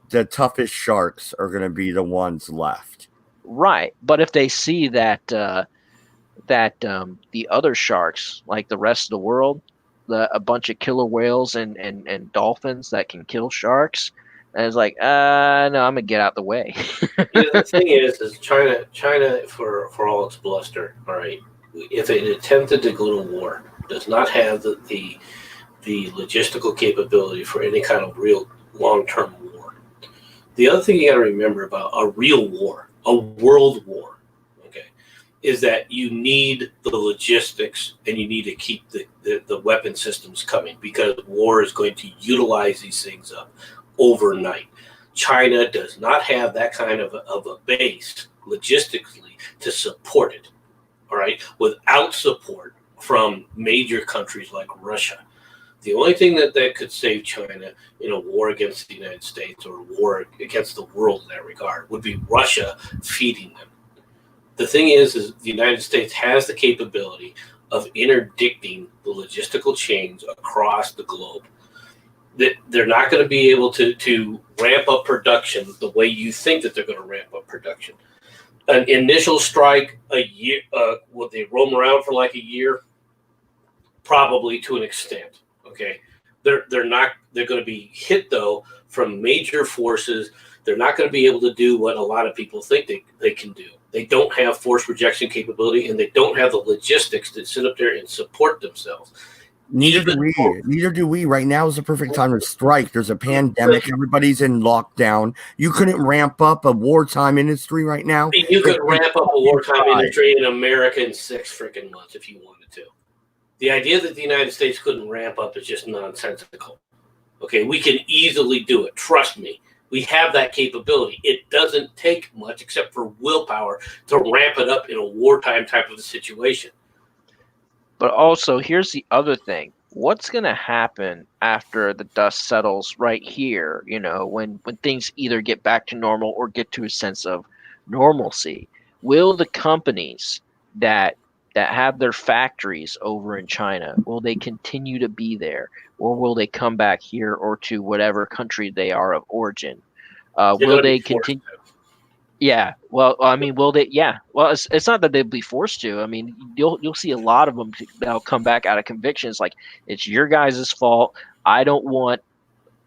the toughest sharks are going to be the ones left. Right, but if they see that the other sharks, like the rest of the world, a bunch of killer whales and dolphins that can kill sharks, and it's like, no, I'm gonna get out the way. The thing is China, for all its bluster, all right, if it attempted to go to war, does not have the logistical capability for any kind of real long-term war. The other thing you got to remember about a real war, a world war, okay, is that you need the logistics and you need to keep the weapon systems coming, because war is going to utilize these things up overnight. China does not have that kind of a base logistically to support it. All right, without support from major countries like Russia. The only thing that could save China in a war against the United States or a war against the world in that regard would be Russia feeding them. The thing is the United States has the capability of interdicting the logistical chains across the globe. That they're not going to be able to ramp up production the way you think that they're going to ramp up production. An initial strike, a year, will they roam around for like a year? Probably, to an extent. Okay, they're going to be hit though from major forces. They're not going to be able to do what a lot of people think they can do. They don't have force rejection capability, and they don't have the logistics to sit up there and support themselves. Neither do we. Right now is the perfect time to strike. There's a pandemic. Everybody's in lockdown. You couldn't ramp up a wartime industry right now. You could ramp up a wartime industry in America in 6 freaking months if you wanted to. The idea that the United States couldn't ramp up is just nonsensical. Okay, we can easily do it. Trust me. We have that capability. It doesn't take much except for willpower to ramp it up in a wartime type of a situation. But also, here's the other thing. What's going to happen after the dust settles right here, when things either get back to normal or get to a sense of normalcy? Will the companies that have their factories over in China, will they continue to be there, or will they come back here or to whatever country they are of origin? Will they continue? Yeah. Well, I mean, will they? Yeah. Well, it's not that they'll be forced to. I mean, you'll see a lot of them that'll come back out of convictions like it's your guys' fault. I don't want.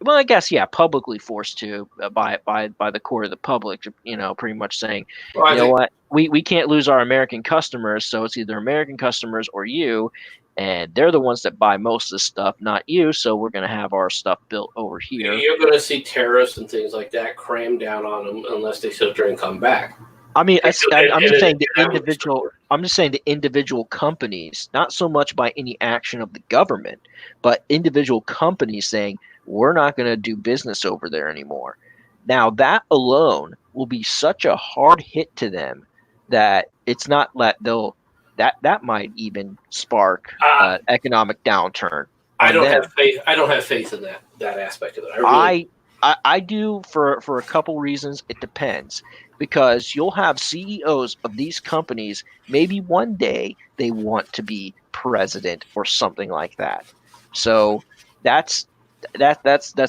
Well, I guess publicly forced to by the court of the public. Pretty much saying, Well, you know what, we can't lose our American customers, so it's either American customers or you. And they're the ones that buy most of the stuff, not you. So we're going to have our stuff built over here. You're going to see tariffs and things like that crammed down on them unless they sit there and come back. I mean, I'm just saying the individual companies, not so much by any action of the government, but individual companies saying we're not going to do business over there anymore. Now that alone will be such a hard hit to them that it's not that might even spark economic downturn. I don't have faith. I don't have faith in that aspect of it. I do for a couple reasons. It depends, because you'll have CEOs of these companies. Maybe one day they want to be president or something like that. So that's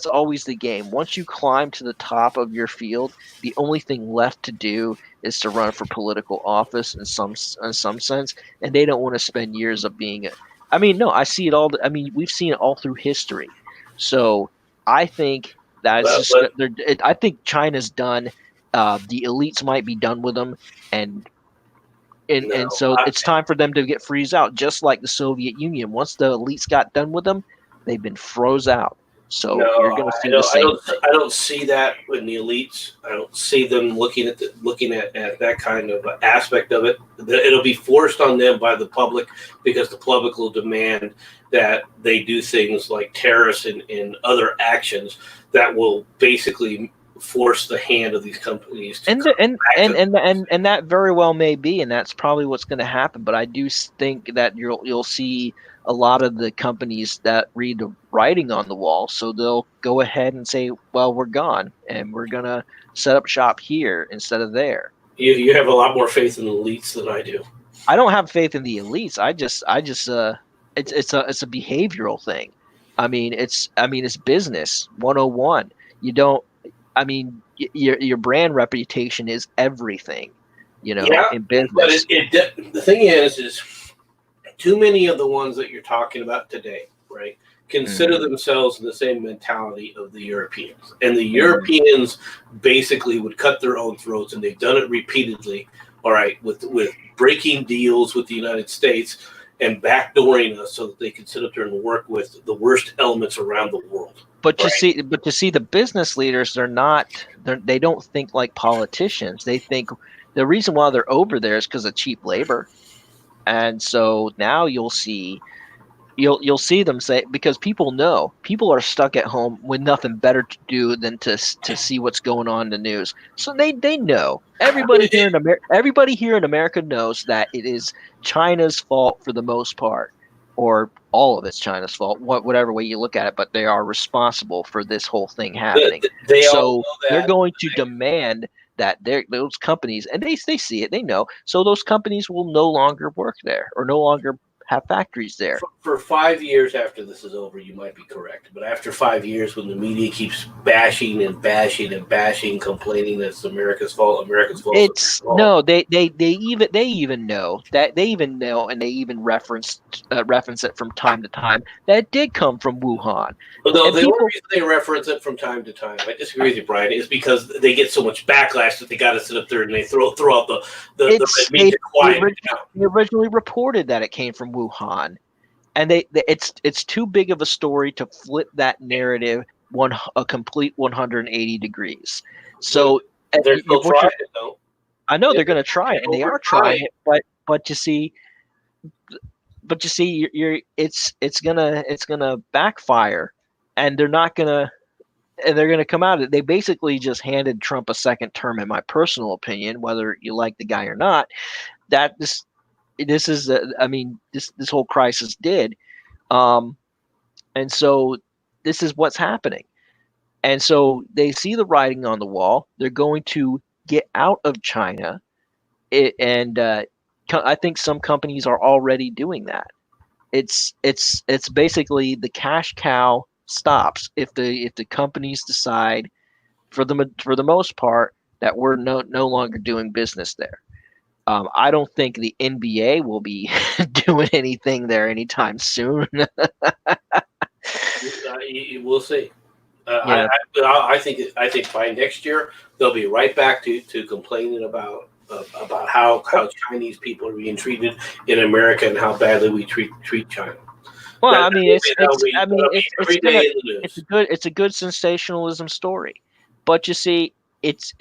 always the game. Once you climb to the top of your field, the only thing left to do is to run for political office in some sense, and they don't want to spend years of being I see it all. We've seen it all through history. So I think I think China's done. The elites might be done with them, and so it's time for them to get freeze out, just like the Soviet Union. Once the elites got done with them, they've been froze out. So you're going to see the same thing. I don't see that with the elites. I don't see them looking at that kind of aspect of it. It'll be forced on them by the public, because the public will demand that they do things like tariffs and other actions that will basically force the hand of these companies to and that very well may be, and that's probably what's going to happen. But I do think that you'll see a lot of the companies that read the writing on the wall, so they'll go ahead and say, well, we're gone and we're going to set up shop here instead of there. You have a lot more faith in the elites than I do. I don't have faith in the elites. It's a behavioral thing. It's business 101. Your brand reputation is everything, in business. But the thing is too many of the ones that you're talking about today, right, consider themselves in the same mentality of the Europeans. And the Europeans basically would cut their own throats, and they've done it repeatedly, all right, with breaking deals with the United States and backdooring us so that they can sit up there and work with the worst elements around the world. But you see, the business leaders, they don't think like politicians. They think the reason why they're over there is because of cheap labor. And so now you'll see them say, because people are stuck at home with nothing better to do than to see what's going on in the news. So they know. Everybody here in America knows that it is China's fault for the most part, or all of it's China's fault, whatever way you look at it. But they are responsible for this whole thing happening. They're going to demand that those companies, and they see it, they know. So those companies will no longer work there or no longer have factories there. For 5 years after this is over, you might be correct. But after 5 years, when the media keeps bashing and bashing and bashing, complaining that it's America's fault, no, they even know that, and they even reference it from time to time that it did come from Wuhan. Well, no, the only reason they reference it from time to time, I disagree with you, Brian, is because they get so much backlash that they got to sit up there and they throw out the red meat to quiet it down. They originally reported that it came from Wuhan, and it's too big of a story to flip that narrative a complete 180 degrees. So they're still trying it, though. I know they're going to try it, and they are trying it, but you see, it's gonna backfire, and they're not gonna. and they're going to come out. They basically just handed Trump a second term, in my personal opinion, whether you like the guy or not. That this is, I mean, this whole crisis did, and so this is what's happening. And so they see the writing on the wall. They're going to get out of China, and I think some companies are already doing that. It's basically the cash cow stops if the companies decide, for the most part, that we're no longer doing business there. I don't think the NBA will be doing anything there anytime soon. We'll see. Yeah. I think by next year they'll be right back to complaining about how Chinese people are being treated in America and how badly we treat China. Well, I mean, it's a good sensationalism story, but you see, it's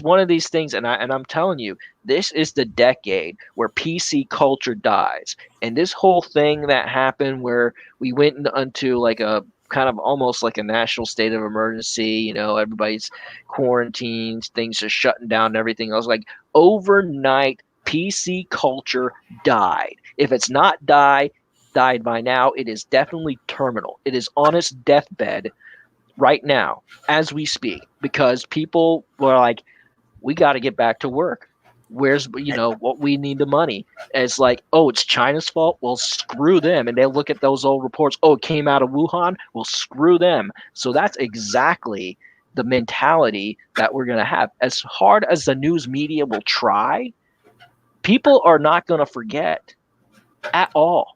one of these things, and I'm telling you, this is the decade where PC culture dies, and this whole thing that happened where we went into like a kind of almost like a national state of emergency, you know, everybody's quarantined, things are shutting down and everything else. Like overnight, PC culture died. If it's not died by now, it is definitely terminal. It is on its deathbed right now as we speak, because people were like, we got to get back to work. Where's, you know, what we need the money. And it's like, oh, it's China's fault. Well, screw them. And they look at those old reports. Oh, it came out of Wuhan. Well, screw them. So that's exactly the mentality that we're going to have. As hard as the news media will try, people are not going to forget at all.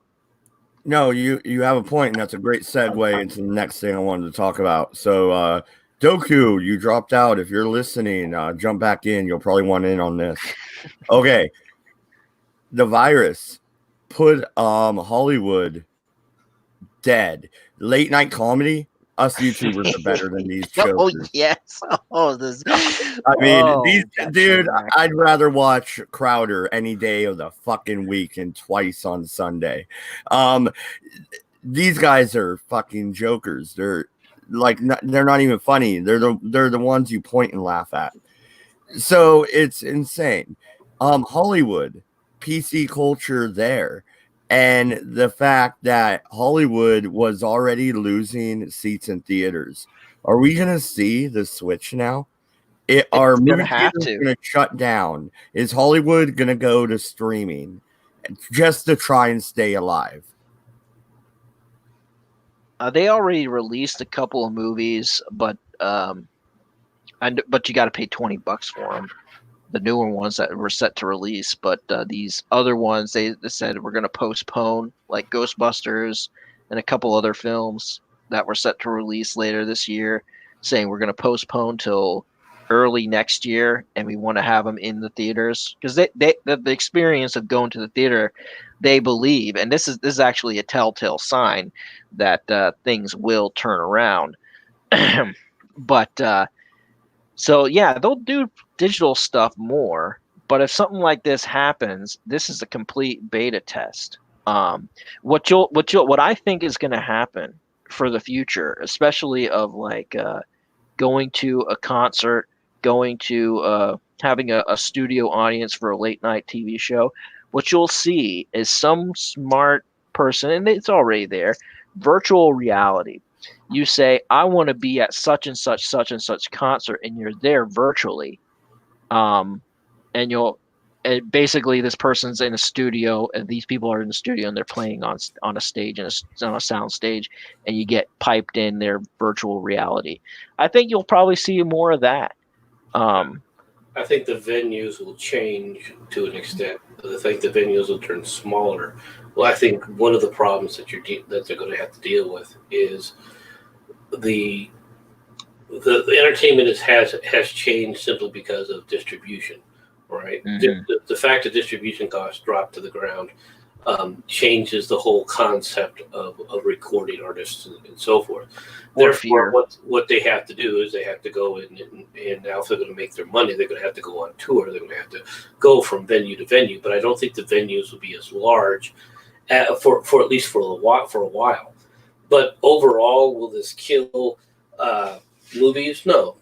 No, you have a point, and that's a great segue into the next thing I wanted to talk about. So, Doku, you dropped out. If you're listening, jump back in. You'll probably want in on this. Okay. The virus put Hollywood dead. Late night comedy. Us YouTubers are better than these shows. Oh, yes. Oh, this. I mean, dude, I'd rather watch Crowder any day of the fucking week and twice on Sunday. These guys are fucking jokers. They're like, they're not even funny. They're the ones you point and laugh at. So it's insane. Hollywood, PC culture there. And the fact that Hollywood was already losing seats in theaters. Are we going to see the switch now? Are movie theaters going to shut down? Is Hollywood going to go to streaming just to try and stay alive? They already released a couple of movies, but you got to pay $20 for them. The newer ones that were set to release, but these other ones, they said we're going to postpone, like Ghostbusters and a couple other films that were set to release later this year, saying we're going to postpone till early next year, and we want to have them in the theaters because the experience of going to the theater, they believe, and this is actually a telltale sign that things will turn around. But so yeah, they'll do digital stuff more, but if something like this happens, this is a complete beta test. What I think is going to happen for the future, especially of like going to a concert, going to having a studio audience for a late night TV show, what you'll see is some smart person, and it's already there, virtual reality. You say, I want to be at such and such concert, and you're there virtually. And basically this person's in a studio, and these people are in the studio, and they're playing on a stage, and on a sound stage, and you get piped in their virtual reality. I think you'll probably see more of that. I think the venues will change to an extent. I think the venues will turn smaller. Well, I think one of the problems that they're going to have to deal with is the entertainment has changed simply because of distribution, right? Mm-hmm. The fact that distribution costs dropped to the ground changes the whole concept of recording artists and so forth. Therefore, what they have to do is they have to go in and now if they're going to make their money, they're going to have to go on tour. They're going to have to go from venue to venue. But I don't think the venues will be as large for at least for a while. But overall, will this kill Movies, no.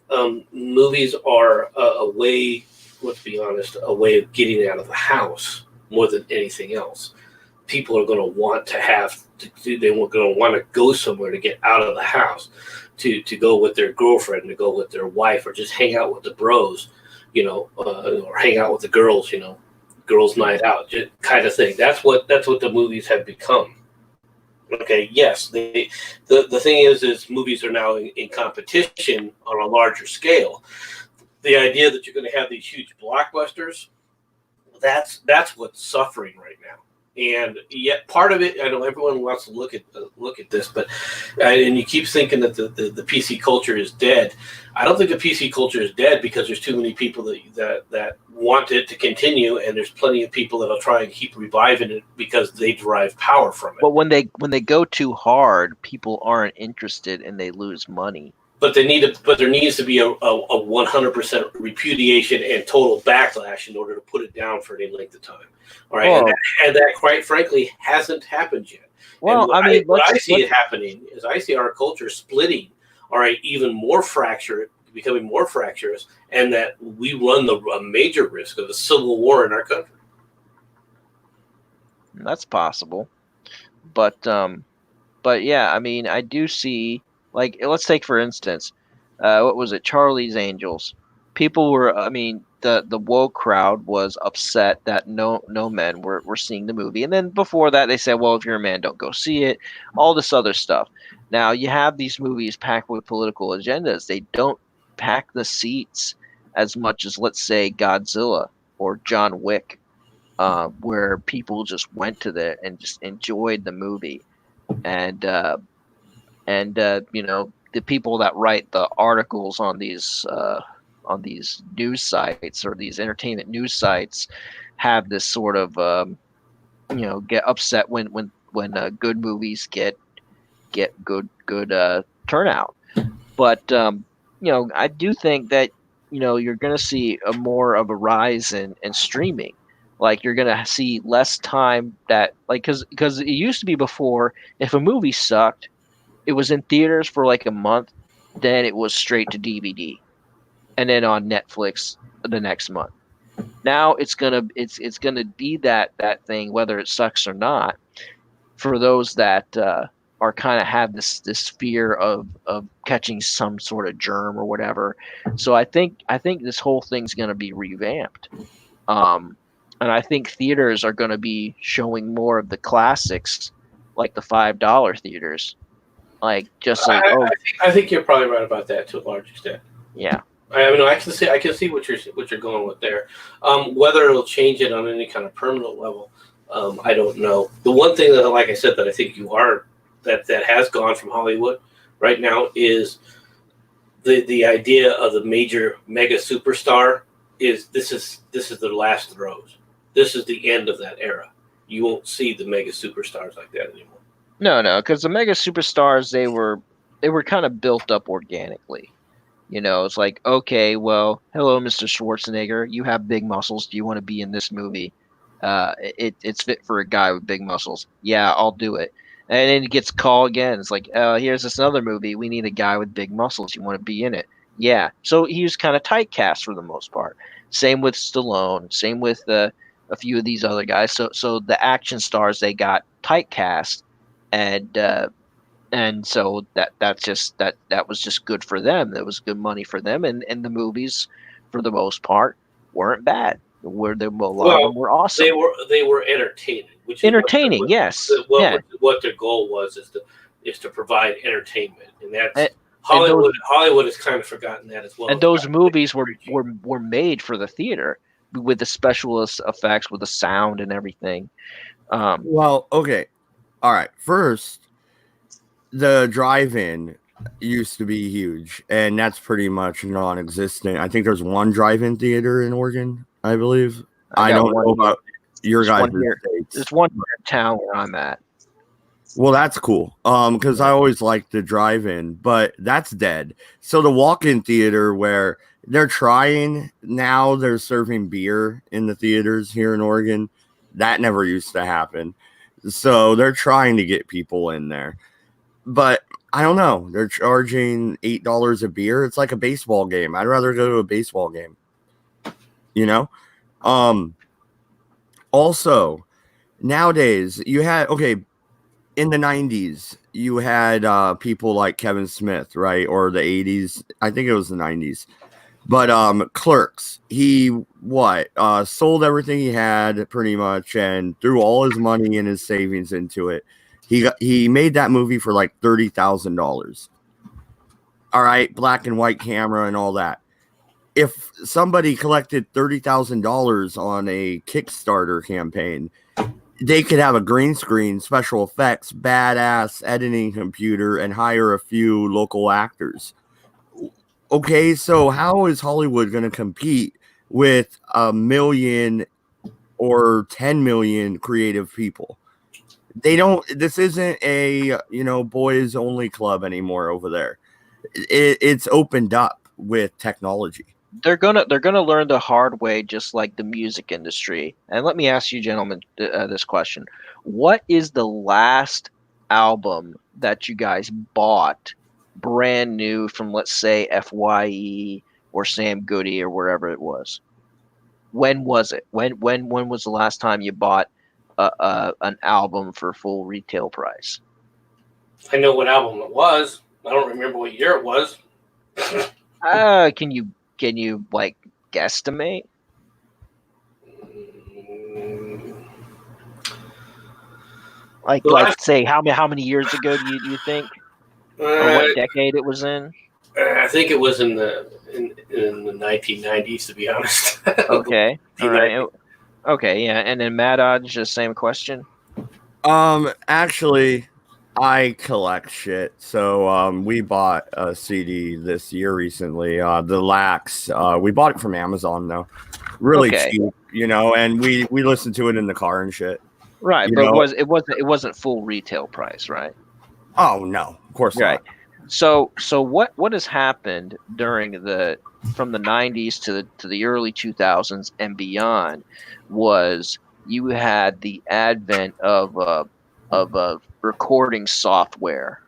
Movies are a way, let's be honest, a way of getting out of the house more than anything else. People are going to want to going to want to go somewhere to get out of the house, to go with their girlfriend, to go with their wife, or just hang out with the bros, or hang out with the girls, girls' night out, just kind of thing. That's what the movies have become. Okay, yes, the thing is movies are now in competition on a larger scale. The idea that you're going to have these huge blockbusters, that's what's suffering right now. And yet, part of it, I know everyone wants to look at this, but and you keep thinking that the PC culture is dead. I don't think the PC culture is dead because there's too many people that want it to continue, and there's plenty of people that'll try and keep reviving it because they derive power from it. But when they go too hard, people aren't interested and they lose money. But there needs to be a 100% repudiation and total backlash in order to put it down for any length of time. All right, and that quite frankly hasn't happened yet. Well, what I see it happening is I see our culture splitting. All right, even more fractured, becoming more fractious, and that we run a major risk of a civil war in our country. That's possible, but yeah, I do see. Like, let's take for instance, what was it, Charlie's Angels? People were, the woke crowd was upset that no men were seeing the movie, and then before that they said, well, if you're a man, don't go see it. All this other stuff. Now you have these movies packed with political agendas. They don't pack the seats as much as, let's say, Godzilla or John Wick, where people just went to there and just enjoyed the movie, and the people that write the articles on these news sites or these entertainment news sites have this sort of get upset when good movies get good turnout. But I do think that you're going to see more of a rise in streaming. Like, you're going to see less time that, like, because it used to be before, if a movie sucked, it was in theaters for like a month, then it was straight to DVD, and then on Netflix the next month. Now it's gonna be that thing, whether it sucks or not, for those that are kind of have this fear of catching some sort of germ or whatever. So I think this whole thing's gonna be revamped, and I think theaters are gonna be showing more of the classics, like the $5 theaters. Like, just like, I think you're probably right about that to a large extent. Yeah, I can see what you're going with there. Whether it'll change it on any kind of permanent level, I don't know. The one thing that, like I said, that I think that has gone from Hollywood right now is the idea of the major mega superstar. This is the last throes. This is the end of that era. You won't see the mega superstars like that anymore. No, because the mega superstars, they were kind of built up organically. It's like, okay, well, hello, Mr. Schwarzenegger, you have big muscles. Do you want to be in this movie? It's fit for a guy with big muscles. Yeah, I'll do it. And then it gets called again. It's like, here's this other movie. We need a guy with big muscles. You want to be in it? Yeah. So he was kind of typecast for the most part. Same with Stallone. Same with a few of these other guys. So the action stars, they got typecast. And so that was just good for them. That was good money for them, and the movies, for the most part, weren't bad. A lot of them were awesome. They were entertaining. Entertaining, yes. What their goal was is to provide entertainment, and that's Hollywood. Hollywood has kind of forgotten that as well. And those movies were made for the theater with the specialist effects, with the sound and everything. Well, okay. All right. First, the drive-in used to be huge, and that's pretty much non-existent. I think there's one drive-in theater in Oregon, I believe. I don't know about your guys' states. There's one here in town where I'm at. Well, that's cool. Because I always liked the drive-in, but that's dead. So the walk-in theater, where they're trying now, they're serving beer in the theaters here in Oregon. That never used to happen. So they're trying to get people in there. But I don't know. They're charging $8 a beer. It's like a baseball game. I'd rather go to a baseball game. You know? Also, nowadays, you had, in the 90s, you had people like Kevin Smith, right? Or the 80s. I think it was the 90s. But Clerks, he sold everything he had pretty much and threw all his money and his savings into it. He made that movie for like $30,000. All right, black and white camera and all that. If somebody collected $30,000 on a Kickstarter campaign, they could have a green screen, special effects, badass editing computer, and hire a few local actors. Okay, so how is Hollywood going to compete with 1 million or 10 million creative people? They don't. This isn't a boys only club anymore over there. It's opened up with technology. They're gonna learn the hard way, just like the music industry. And let me ask you, gentlemen, this question: what is the last album that you guys bought brand new from, let's say, FYE or Sam Goody or wherever it was? When was it? When was the last time you bought an album for full retail price? I know what album it was. I don't remember what year it was. Can you like guesstimate? Like say how many years ago do you think? Or what decade it was in? I think it was in the 1990s, to be honest. Okay. All right. Okay, yeah. And then Mad Odds, just same question. Actually, I collect shit. So we bought a CD this year recently. The Lax. We bought it from Amazon though. Really cheap, and we listened to it in the car and shit. Right, but it wasn't full retail price, right? Oh no, of course not. So what has happened from the 90s to the early 2000s and beyond was you had the advent of a recording software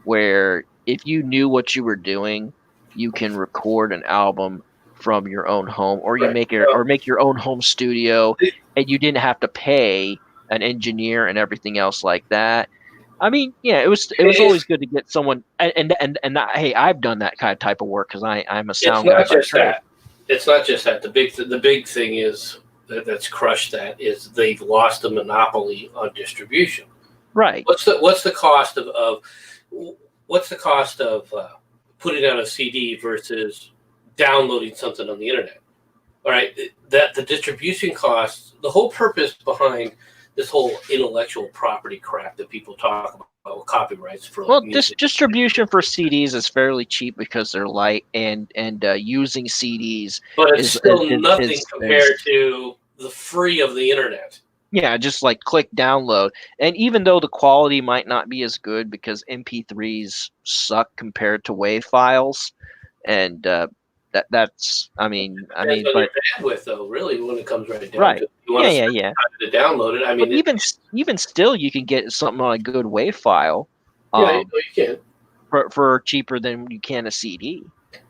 where if you knew what you were doing, you can record an album from your own home, or you make your own home studio, and you didn't have to pay an engineer and everything else like that. I mean, yeah, it was always good to get someone, and hey, I've done that kind of type of work because I'm a sound guy. It's not just that. The big thing is that's crushed that is they've lost a monopoly on distribution. Right. What's the cost of putting out a CD versus downloading something on the internet? All right, that the distribution costs. The whole purpose behind this whole intellectual property crap that people talk about with copyrights for. Well, this distribution for CDs is fairly cheap because they're light, and using CDs. But it's still nothing compared to the free of the internet. Yeah, just like click download. And even though the quality might not be as good because MP3s suck compared to WAV files, and that's but bandwidth though, really, when it comes right down to it. Yeah. To download it, I mean, but even still, you can get something on a good WAV file. You can for cheaper than you can a CD,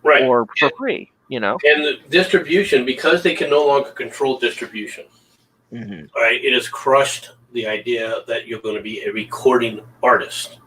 right? Or for free, And the distribution, because they can no longer control distribution. Mm-hmm. Right, it has crushed the idea that you're going to be a recording artist.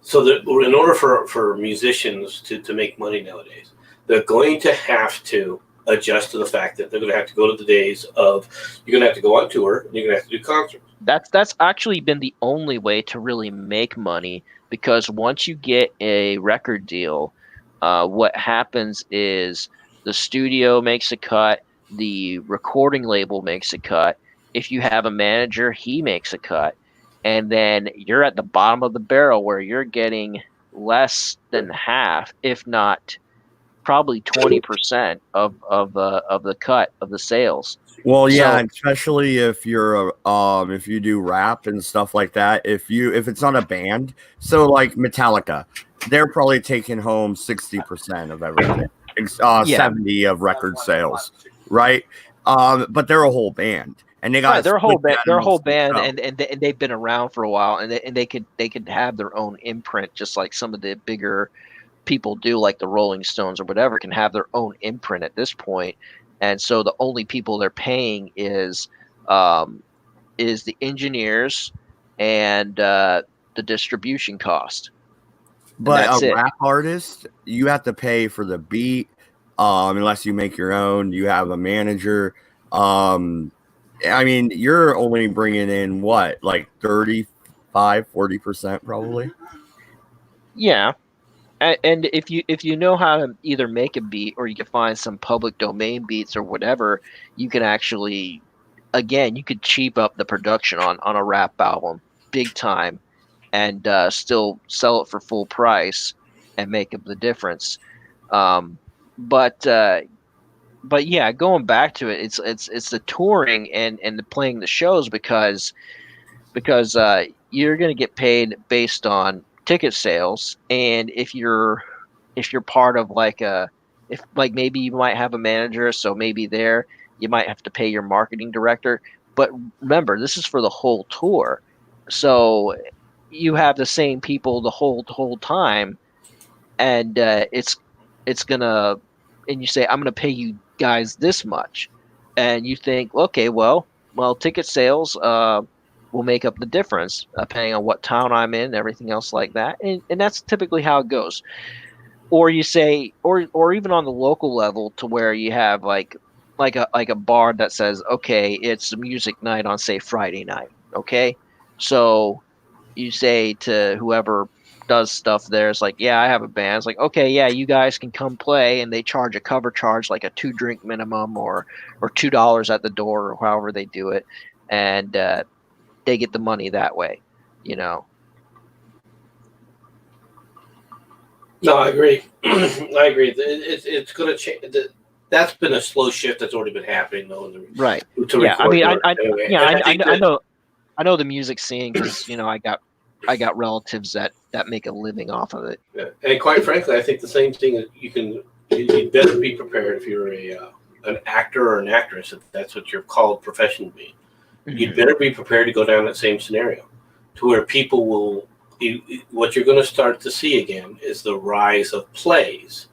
So that in order for musicians to make money nowadays, they're going to have to adjust to the fact that they're going to have to go to the days of you're going to have to go on tour and you're going to have to do concerts. That's actually been the only way to really make money, because once you get a record deal, what happens is the studio makes a cut, the recording label makes a cut. If you have a manager, he makes a cut, and then you're at the bottom of the barrel where you're getting less than half, if not probably 20% of the cut of the sales. Well, yeah, especially if you're if you do rap and stuff like that. If it's not a band, so like Metallica, they're probably taking home 60% of everything, 70 of record sales, right? But they're a whole band. and they got right, they're a whole band, show. and they've been around for a while, and they could have their own imprint, just like some of the bigger people do, like the Rolling Stones or whatever, can have their own imprint at this point. And so the only people they're paying is the engineers and the distribution cost. But that's a it. rap artist, you have to pay for the beat, unless you make your own. You have a manager. I mean, you're only bringing in what, like 35-40% probably. Yeah. And if you know how to either make a beat, or you can find some public domain beats or whatever, you can actually, again, you could cheap up the production on a rap album big time, and still sell it for full price and make up the difference. But yeah, going back to it, it's the touring and the playing the shows, because you're going to get paid based on ticket sales. And if you're part of if maybe you might have a manager, so maybe there you might have to pay your marketing director. But remember, this is for the whole tour, so you have the same people the whole time, and it's gonna, and you say, I'm gonna pay you guys this much, and you think, okay, well, ticket sales will make up the difference, depending on what town I'm in, everything else like that, and that's typically how it goes. Or you say, or even on the local level, to where you have like a bar that says, okay, it's a music night on, say, Friday night, okay, so you say to whoever does stuff there, it's like, yeah, I have a band. It's like, okay, yeah, you guys can come play, and they charge a cover charge, like a 2-drink minimum, or $2 at the door, or however they do it, and they get the money that way, you know. No, I agree. I agree. It's going to change. That's been a slow shift that's already been happening, though. Right. Yeah. I mean, I know the music scene, because I got relatives that make a living off of it. Yeah. And quite frankly, I think the same thing that you'd better be prepared if you're an actor or an actress, if that's what you're called professionally. Mm-hmm. You'd better be prepared to go down that same scenario, to where people will. What you're going to start to see again is the rise of plays,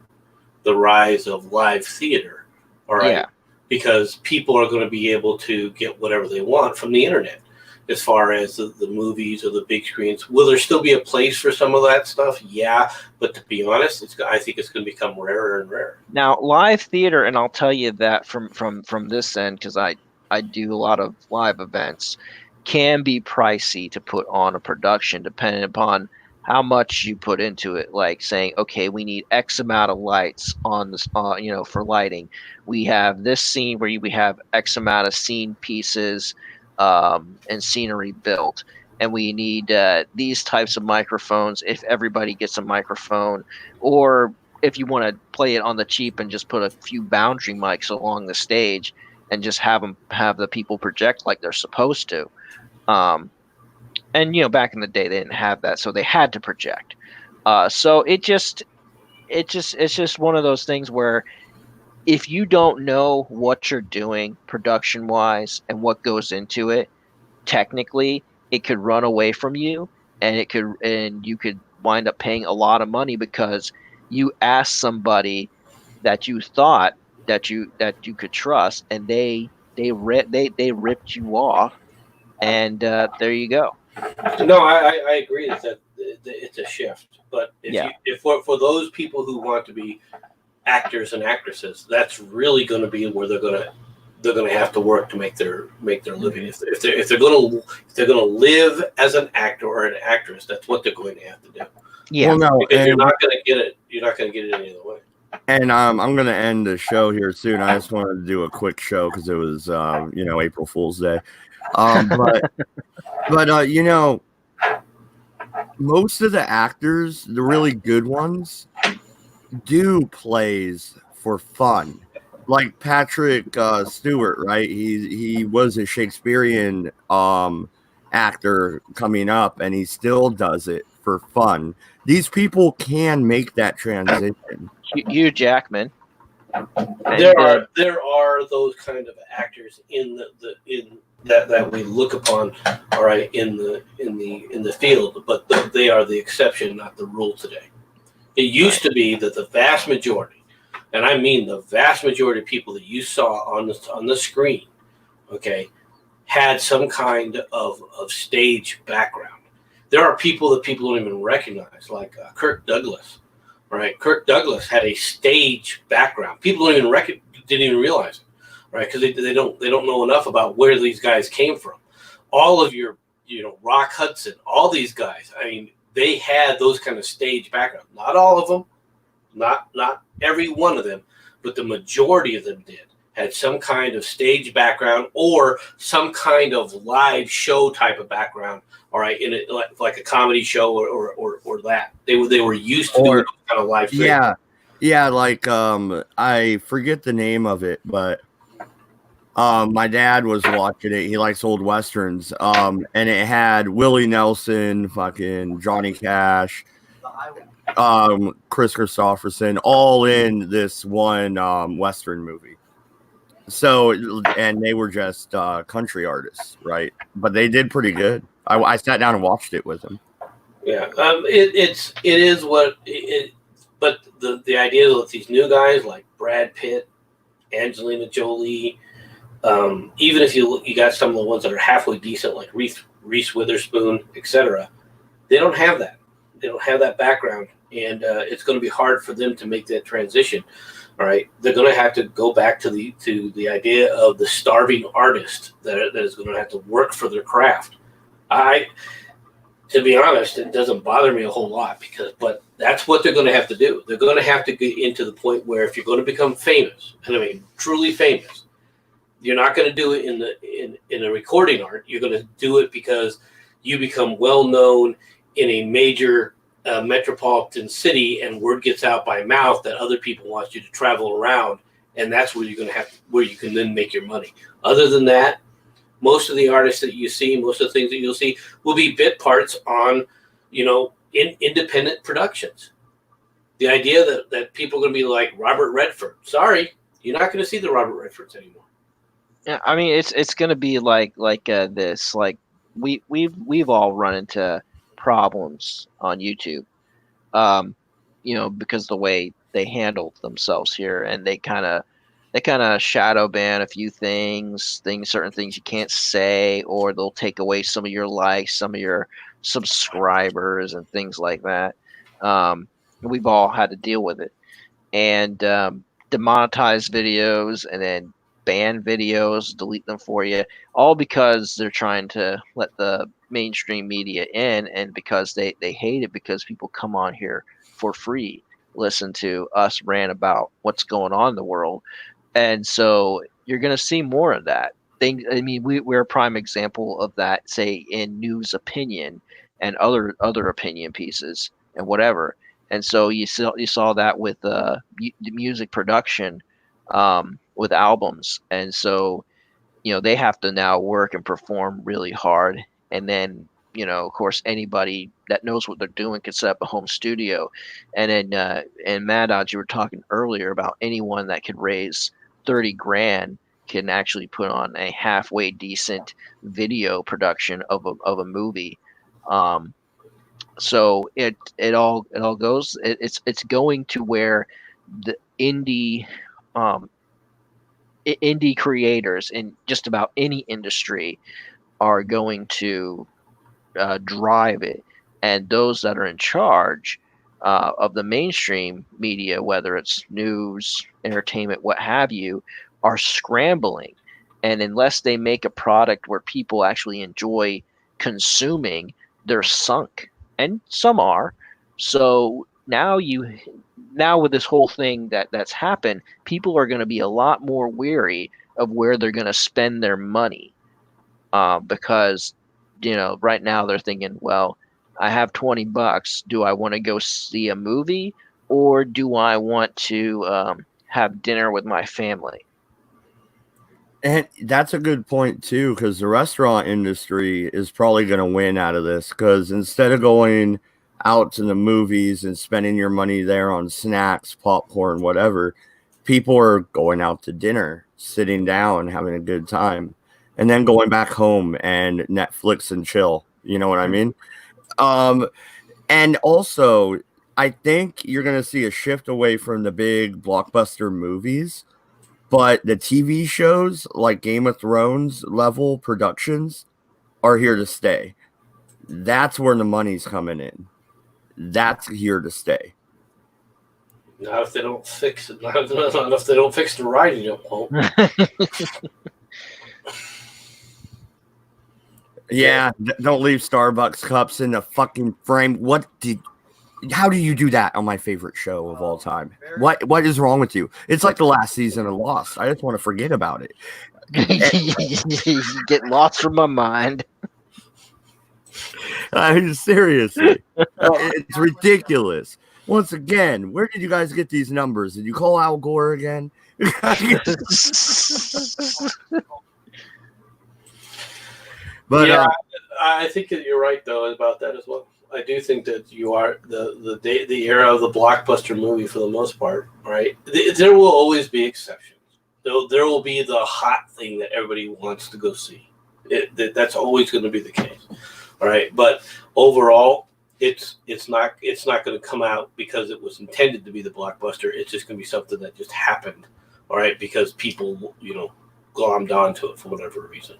the rise of live theater. All right, yeah. Because people are going to be able to get whatever they want from the internet. As far as the movies or the big screens, will there still be a place for some of that stuff? Yeah, but to be honest, I think it's going to become rarer and rarer. Now, live theater, and I'll tell you that from this end, because I do a lot of live events, can be pricey to put on a production, depending upon how much you put into it. Like saying, okay, we need X amount of lights on this, for lighting. We have this scene where we have X amount of scene pieces and scenery built, and we need these types of microphones if everybody gets a microphone, or if you want to play it on the cheap and just put a few boundary mics along the stage and just have the people project like they're supposed to. And back in the day they didn't have that, so they had to project. So it's just one of those things where, if you don't know what you're doing production wise and what goes into it, technically it could run away from you, and you could wind up paying a lot of money because you asked somebody that you thought that you could trust, and they ripped you off, and there you go. No, I agree that it's a shift, but if for those people who want to be actors and actresses, that's really going to be where they're going to have to work to make their living. If they're going to live as an actor or an actress, that's what they're going to have to do. Yeah, well, no, because you're not going to get it. You're not going to get it any other way. And I'm going to end the show here soon. I just wanted to do a quick show because it was April Fool's Day. But most of the actors, the really good ones, do plays for fun. Like Patrick Stewart, right? He was a Shakespearean actor coming up, and he still does it for fun. These people can make that transition. Hugh Jackman. There are those kind of actors in that we look upon, all right, in the field, but they are the exception, not the rule today. It used to be that the vast majority, and I mean the vast majority of people that you saw on the screen, okay, had some kind of stage background. There are people that people don't even recognize, like Kirk Douglas, right? Kirk Douglas had a stage background. People didn't even realize it, right? Because they don't know enough about where these guys came from. All of your, Rock Hudson, all these guys. I mean, they had those kind of stage background. Not all of them, not every one of them, but the majority of them did. Had some kind of stage background or some kind of live show type of background. All right, in it like a comedy show or that they were used to doing kind of live stream. Yeah, like I forget the name of it, but my dad was watching it. He likes old westerns. And it had Willie Nelson, fucking Johnny Cash, Chris Christopherson, all in this one western movie. So, and they were just country artists, right? But they did pretty good. I sat down and watched it with them. Yeah, it is what it. But the idea that these new guys like Brad Pitt, Angelina Jolie, even if you got some of the ones that are halfway decent, like Reese Witherspoon, etc., they don't have that. They don't have that background, and it's going to be hard for them to make that transition. All right, they're going to have to go back to the idea of the starving artist that is going to have to work for their craft. To be honest, it doesn't bother me a whole lot but that's what they're going to have to do. They're going to have to get into the point where if you're going to become famous, and I mean truly famous, you're not going to do it in a recording art. You're going to do it because you become well known in a major metropolitan city, and word gets out by mouth that other people want you to travel around, and that's where you're going to where you can then make your money. Other than that, most of the artists that you see, most of the things that you'll see will be bit parts on, in independent productions. The idea that people are going to be like Robert Redford. Sorry, you're not going to see the Robert Redfords anymore. Yeah, I mean it's going to be like this. Like we've all run into problems on YouTube, because the way they handle themselves here, and they kind of shadow ban a few certain things you can't say, or they'll take away some of your likes, some of your subscribers, and things like that. We've all had to deal with it, and demonetize videos, and then ban videos, delete them for you, all because they're trying to let the mainstream media in, and because they hate it because people come on here for free, listen to us rant about what's going on in the world. And so you're going to see more of that. I mean, we're a prime example of that, say, in news opinion and other opinion pieces and whatever. And so you saw that with the music production, with albums. And so, they have to now work and perform really hard. And then, of course, anybody that knows what they're doing can set up a home studio. And then, and Mad Odds, you were talking earlier about anyone that could raise 30 grand can actually put on a halfway decent video production of a movie. So it all goes. It's going to where the indie creators in just about any industry are going to drive it, and those that are in charge of the mainstream media, whether it's news, entertainment, what have you, are scrambling. And unless they make a product where people actually enjoy consuming, they're sunk. And some are. So now with this whole thing that's happened, people are going to be a lot more weary of where they're going to spend their money, because right now they're thinking, well, I have $20. Do I want to go see a movie, or do I want to have dinner with my family? And that's a good point too, because the restaurant industry is probably going to win out of this, because instead of going out to the movies and spending your money there on snacks, popcorn, whatever, people are going out to dinner, sitting down, having a good time. and then going back home and Netflix and chill. You know what I mean? And also, I think you're going to see a shift away from the big blockbuster movies, but the TV shows like Game of Thrones level productions are here to stay. That's where the money's coming in. That's here to stay. Not if they don't fix it. Not if they don't fix the writing up home. Yeah, don't leave Starbucks cups in the fucking frame. How do you do that on my favorite show of all time? What is wrong with you? It's like the last season of Lost. I just want to forget about it. You get lost from my mind. I mean, seriously. It's ridiculous. Once again, where did you guys get these numbers? Did you call Al Gore again? But yeah, I think that you're right though about that as well. I do think that you are the era of the blockbuster movie for the most part, right? There will always be exceptions. There will be the hot thing that everybody wants to go see. That's always going to be the case, all right? But overall, it's not going to come out because it was intended to be the blockbuster. It's just going to be something that just happened, all right? Because people, glommed onto it for whatever reason.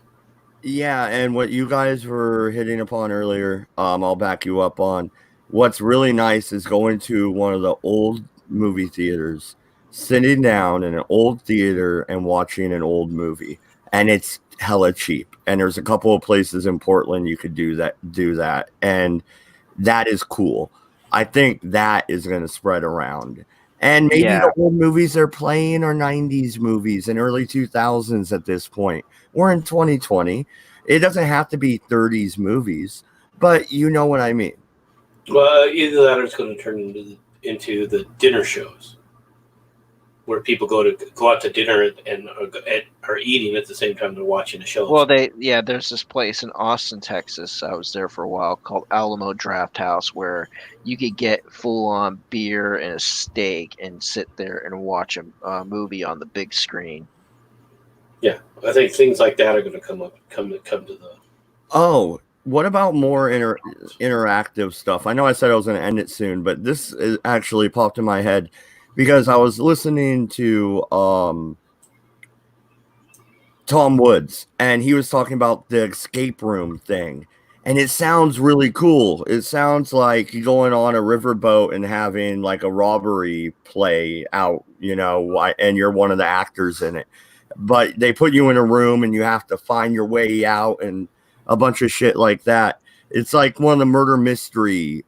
Yeah, and what you guys were hitting upon earlier, I'll back you up on. What's really nice is going to one of the old movie theaters, sitting down in an old theater and watching an old movie, and it's hella cheap. And there's a couple of places in Portland you could do that, and that is cool. I think that is going to spread around. And maybe the old movies they're playing are 90s movies and early 2000s at this point. We're in 2020. It doesn't have to be 30s movies, but you know what I mean. Well, either that or it's going to turn into the dinner shows where people go out to dinner and are eating at the same time they're watching a show. Well, there's this place in Austin, Texas. I was there for a while called Alamo Draft House, where you could get full-on beer and a steak and sit there and watch a movie on the big screen. Yeah, I think things like that are going to come to the. Oh, what about more interactive stuff? I know I said I was going to end it soon, but this actually popped in my head because I was listening to Tom Woods, and he was talking about the escape room thing, and it sounds really cool. It sounds like you're going on a riverboat and having like a robbery play out, and you're one of the actors in it. But they put you in a room and you have to find your way out and a bunch of shit like that. It's like one of the murder mystery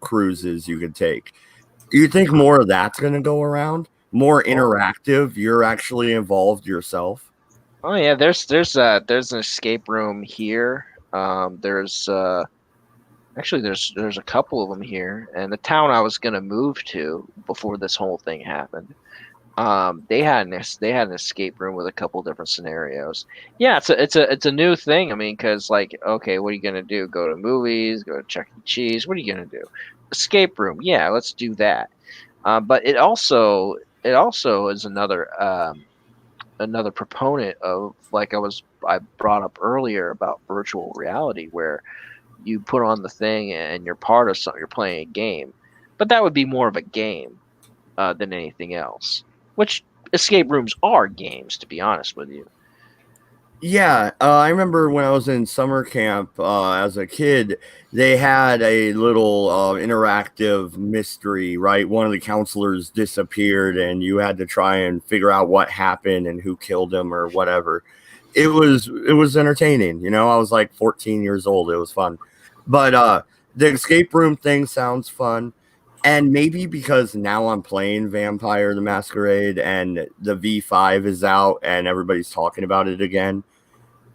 cruises you could take. You think more of that's going to go around? More interactive? You're actually involved yourself? Oh yeah, there's an escape room here. There's a couple of them here, and the town I was gonna move to before this whole thing happened. They had an escape room with a couple different scenarios. Yeah, it's a new thing. I mean, because okay, what are you gonna do? Go to movies? Go to Chuck E. Cheese? What are you gonna do? Escape room? Yeah, let's do that. But it also is another proponent of, like I brought up earlier about virtual reality, where you put on the thing and you're part of something. You're playing a game, but that would be more of a game than anything else. Which escape rooms are games, to be honest with you. Yeah, I remember when I was in summer camp as a kid, they had a little interactive mystery, right? One of the counselors disappeared and you had to try and figure out what happened and who killed him or whatever. It was entertaining. I was like 14 years old. It was fun. But the escape room thing sounds fun. And maybe because now I'm playing Vampire the Masquerade and the V5 is out and everybody's talking about it again.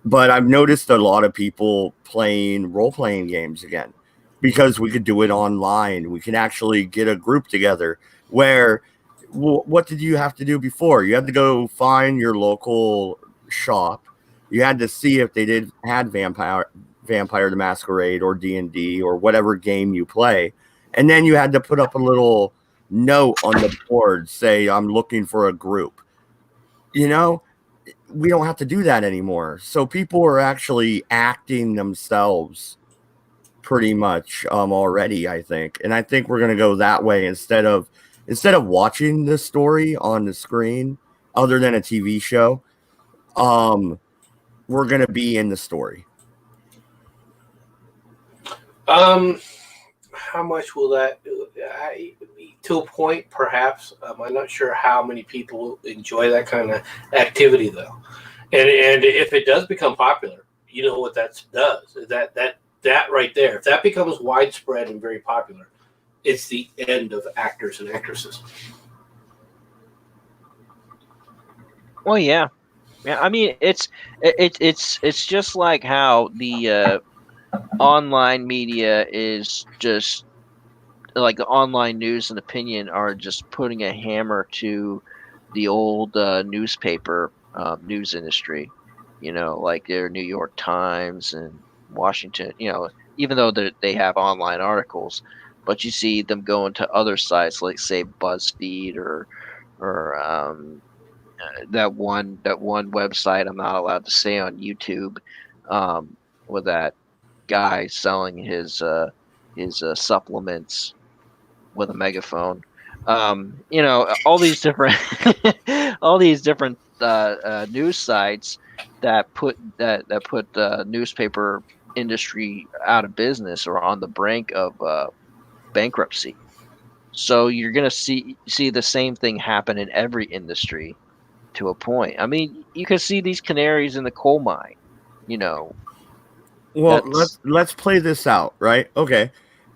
But I've noticed a lot of people playing role-playing games again because we could do it online. We can actually get a group together where what did you have to do before? You had to go find your local shop. You had to see if they had Vampire the Masquerade or D&D or whatever game you play. And then you had to put up a little note on the board, say, I'm looking for a group. we don't have to do that anymore. So people are actually acting themselves pretty much already, I think. And I think we're going to go that way instead of watching the story on the screen other than a TV show. We're going to be in the story. How much will that to a point, perhaps. I'm not sure how many people enjoy that kind of activity, though. And if it does become popular, you know what that does? That right there, if that becomes widespread and very popular, it's the end of actors and actresses. Well, yeah. I mean, it's just like how the online media is just like the online news and opinion are just putting a hammer to the old newspaper news industry. Like their New York Times and Washington. Even though they have online articles, but you see them going to other sites like say BuzzFeed or that one website I'm not allowed to say on YouTube, with that guy selling his supplements with a megaphone. All these different news sites that put the newspaper industry out of business or on the brink of bankruptcy. So you're gonna see the same thing happen in every industry to a point. I mean, you can see these canaries in the coal mine. Well, let's play this out, right? Okay.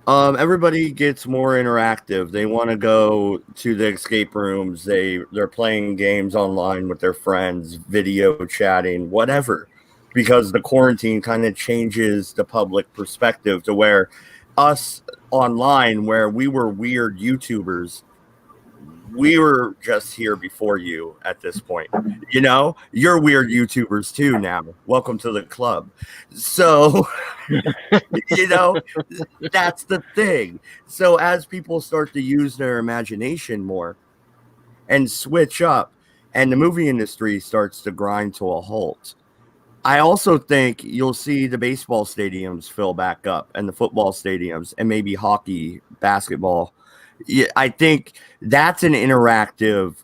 Everybody gets more interactive. They want to go to the escape rooms. They're playing games online with their friends, video chatting, whatever. Because the quarantine kind of changes the public perspective to where us online, where we were weird YouTubers, we were just here before you at this point. You're weird YouTubers too now. Welcome to the club. So, that's the thing. So as people start to use their imagination more and switch up, and the movie industry starts to grind to a halt, I also think you'll see the baseball stadiums fill back up and the football stadiums and maybe hockey, basketball. Yeah, I think that's an interactive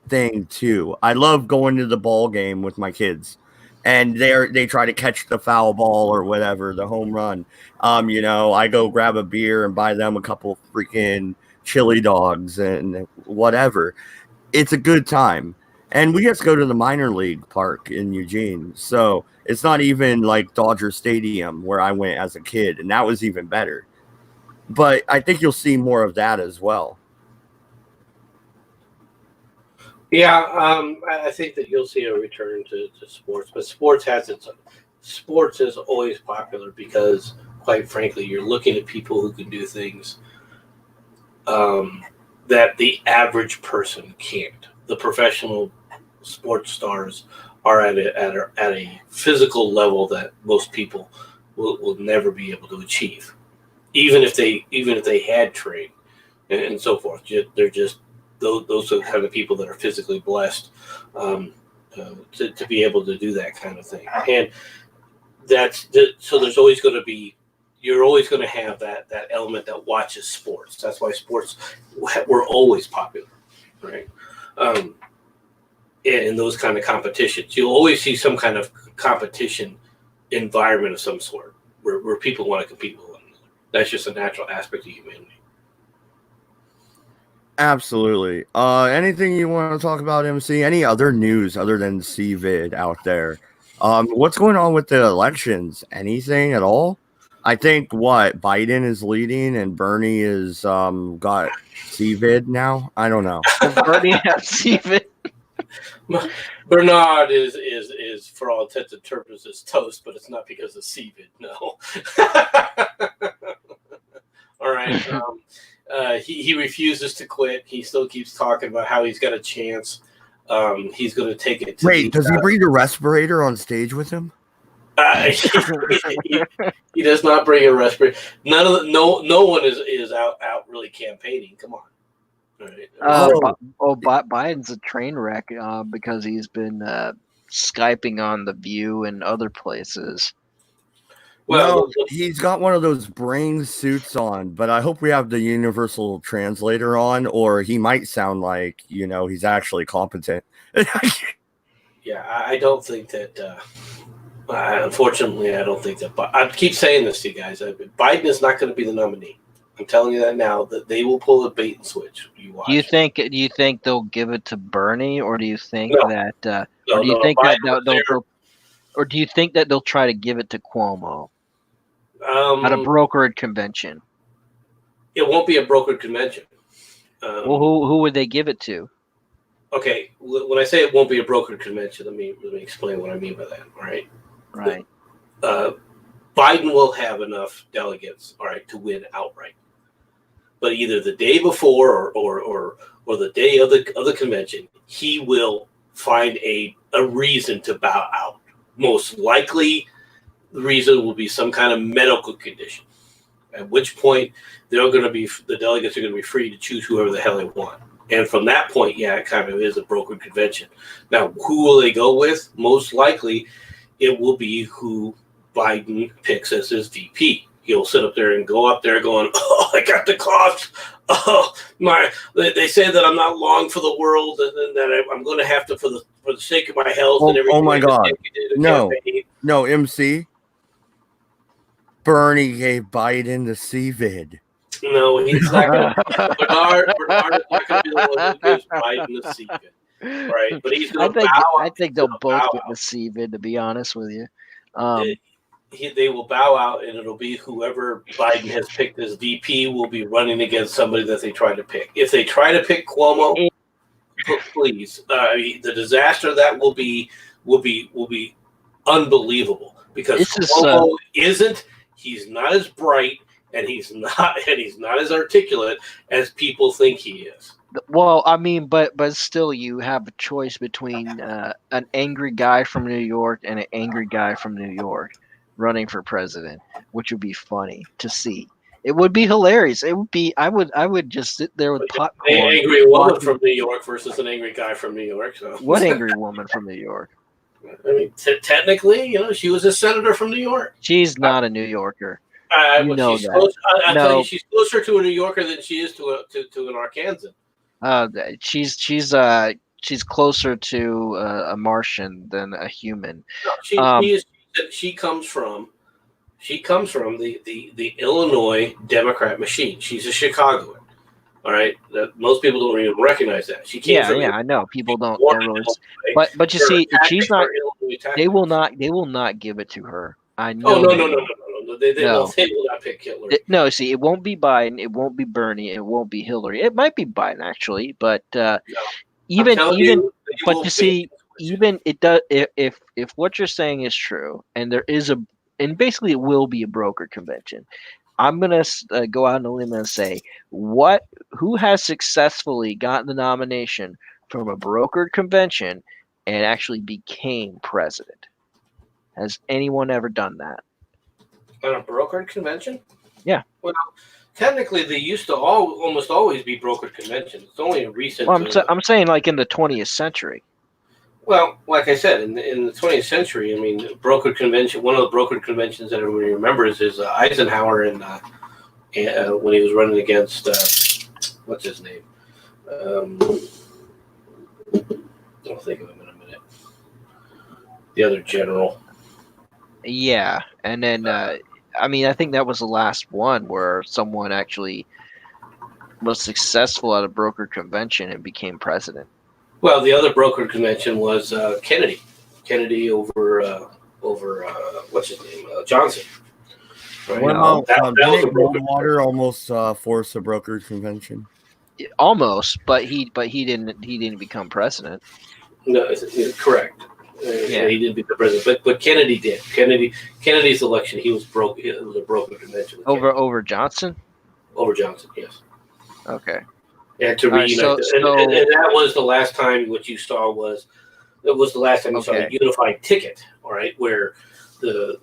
thing too. I love going to the ball game with my kids, and they try to catch the foul ball or whatever, the home run. I go grab a beer and buy them a couple freaking chili dogs and whatever. It's a good time. And we just go to the minor league park in Eugene. So it's not even like Dodger Stadium where I went as a kid, and that was even better. But I think you'll see more of that as well. Yeah, I think that you'll see a return to sports, but sports is always popular because, quite frankly, you're looking at people who can do things that the average person can't. The professional sports stars are at a physical level that most people will never be able to achieve. Even if they had trained and so forth, they're just those are the kind of people that are physically blessed to be able to do that kind of thing. And so there's always going to be, you're always going to have that element that watches sports. That's why sports were always popular, right? In those kind of competitions, you'll always see some kind of competition environment of some sort where people want to compete with one another. That's just a natural aspect of humanity. Absolutely. Anything you want to talk about, MC? Any other news other than CVID out there? What's going on with the elections? Anything at all? I think Biden is leading and Bernie is got CVID now. I don't know. Bernie has CVID. Bernard is for all intents and purposes toast, but it's not because of CVID. No. All right. He refuses to quit. He still keeps talking about how he's got a chance. He's going to take it. Wait, does he bring a respirator on stage with him? He does not bring a respirator. No one is out really campaigning. Come on. Right. Biden's a train wreck because he's been Skyping on The View and other places. Well, no, he's got one of those brain suits on, but I hope we have the universal translator on, or he might sound like, he's actually competent. Yeah, I don't think that, unfortunately, I don't think that, but I keep saying this to you guys, Biden is not going to be the nominee. I'm telling you that now, that they will pull a bait and switch. You watch. Do you think they'll give it to Bernie, or do you think that, or do you think that they'll try to give it to Cuomo? At a brokered convention. It won't be a brokered convention. Well, who would they give it to? Okay, when I say it won't be a brokered convention, let me explain what I mean by that. All right. Right. Biden will have enough delegates, all right, to win outright. But either the day before or the day of the convention, he will find a reason to bow out. Most likely, the reason will be some kind of medical condition. At which point, the delegates are going to be free to choose whoever the hell they want. And from that point, yeah, it kind of is a brokered convention. Now, who will they go with? Most likely, it will be who Biden picks as his VP. He'll sit up there and go up there going, "Oh, I got the coughs. Oh, they say that I'm not long for the world, and that I'm going to have to, for the sake of my health and everything." Oh my God! No, MC. Bernie gave Biden the CVID. No, he's not going to. Bernard is not going to be the one who gives Biden the CVID. Right, but he's going to I think they'll both get the CVID, to be honest with you. They will bow out, and it'll be whoever Biden has picked as VP will be running against somebody that they try to pick. If they try to pick Cuomo, please, the disaster that will be unbelievable, because Cuomo isn't. He's not as bright, and he's not as articulate as people think he is. Well, I mean, but still, you have a choice between an angry guy from New York and an angry guy from New York running for president, which would be funny to see. It would be hilarious. It would be. I would just sit there with popcorn. An angry woman from New York versus an angry guy from New York. So. What angry woman from New York? I mean, technically, she was a senator from New York. She's not a New Yorker. She's that. Tell you, she's closer to a New Yorker than she is to an Arkansan. She's closer to a Martian than a human. No, she comes from the Illinois Democrat machine. She's a Chicagoan. All right, most people don't even recognize that. She came from I know people don't really. But you see, she's not. They will not give it to her. I know. Oh no. They will not pick Hitler. See, it won't be Biden. It won't be Bernie. It won't be Hillary. It might be Biden actually, but even but you see, even it does. If what you're saying is true, and basically it will be a broker convention. I'm gonna go out on a limb and say who has successfully gotten the nomination from a brokered convention and actually became president? Has anyone ever done that? On a brokered convention? Yeah. Well, technically, they used to almost always be brokered conventions. It's only a recent. Well, I'm saying like in the 20th century. Well, like I said, in the 20th century, I mean, brokered convention. One of the brokered conventions that everybody remembers is Eisenhower and when he was running against what's his name? I'll think of him in a minute. The other general. Yeah, and then I think that was the last one where someone actually was successful at a brokered convention and became president. Well, the other brokered convention was Kennedy. Kennedy over what's his name? Johnson. Right? Well, didn't Goldwater almost force a brokered convention? Almost, but he didn't become president. No, correct. He didn't become president, but Kennedy did. Kennedy's election, he was broke. It was a brokered convention. Over Johnson. Over Johnson, yes. Okay. And to reunite, and that was the last time. What you saw was the last time you saw a unified ticket. All right, where the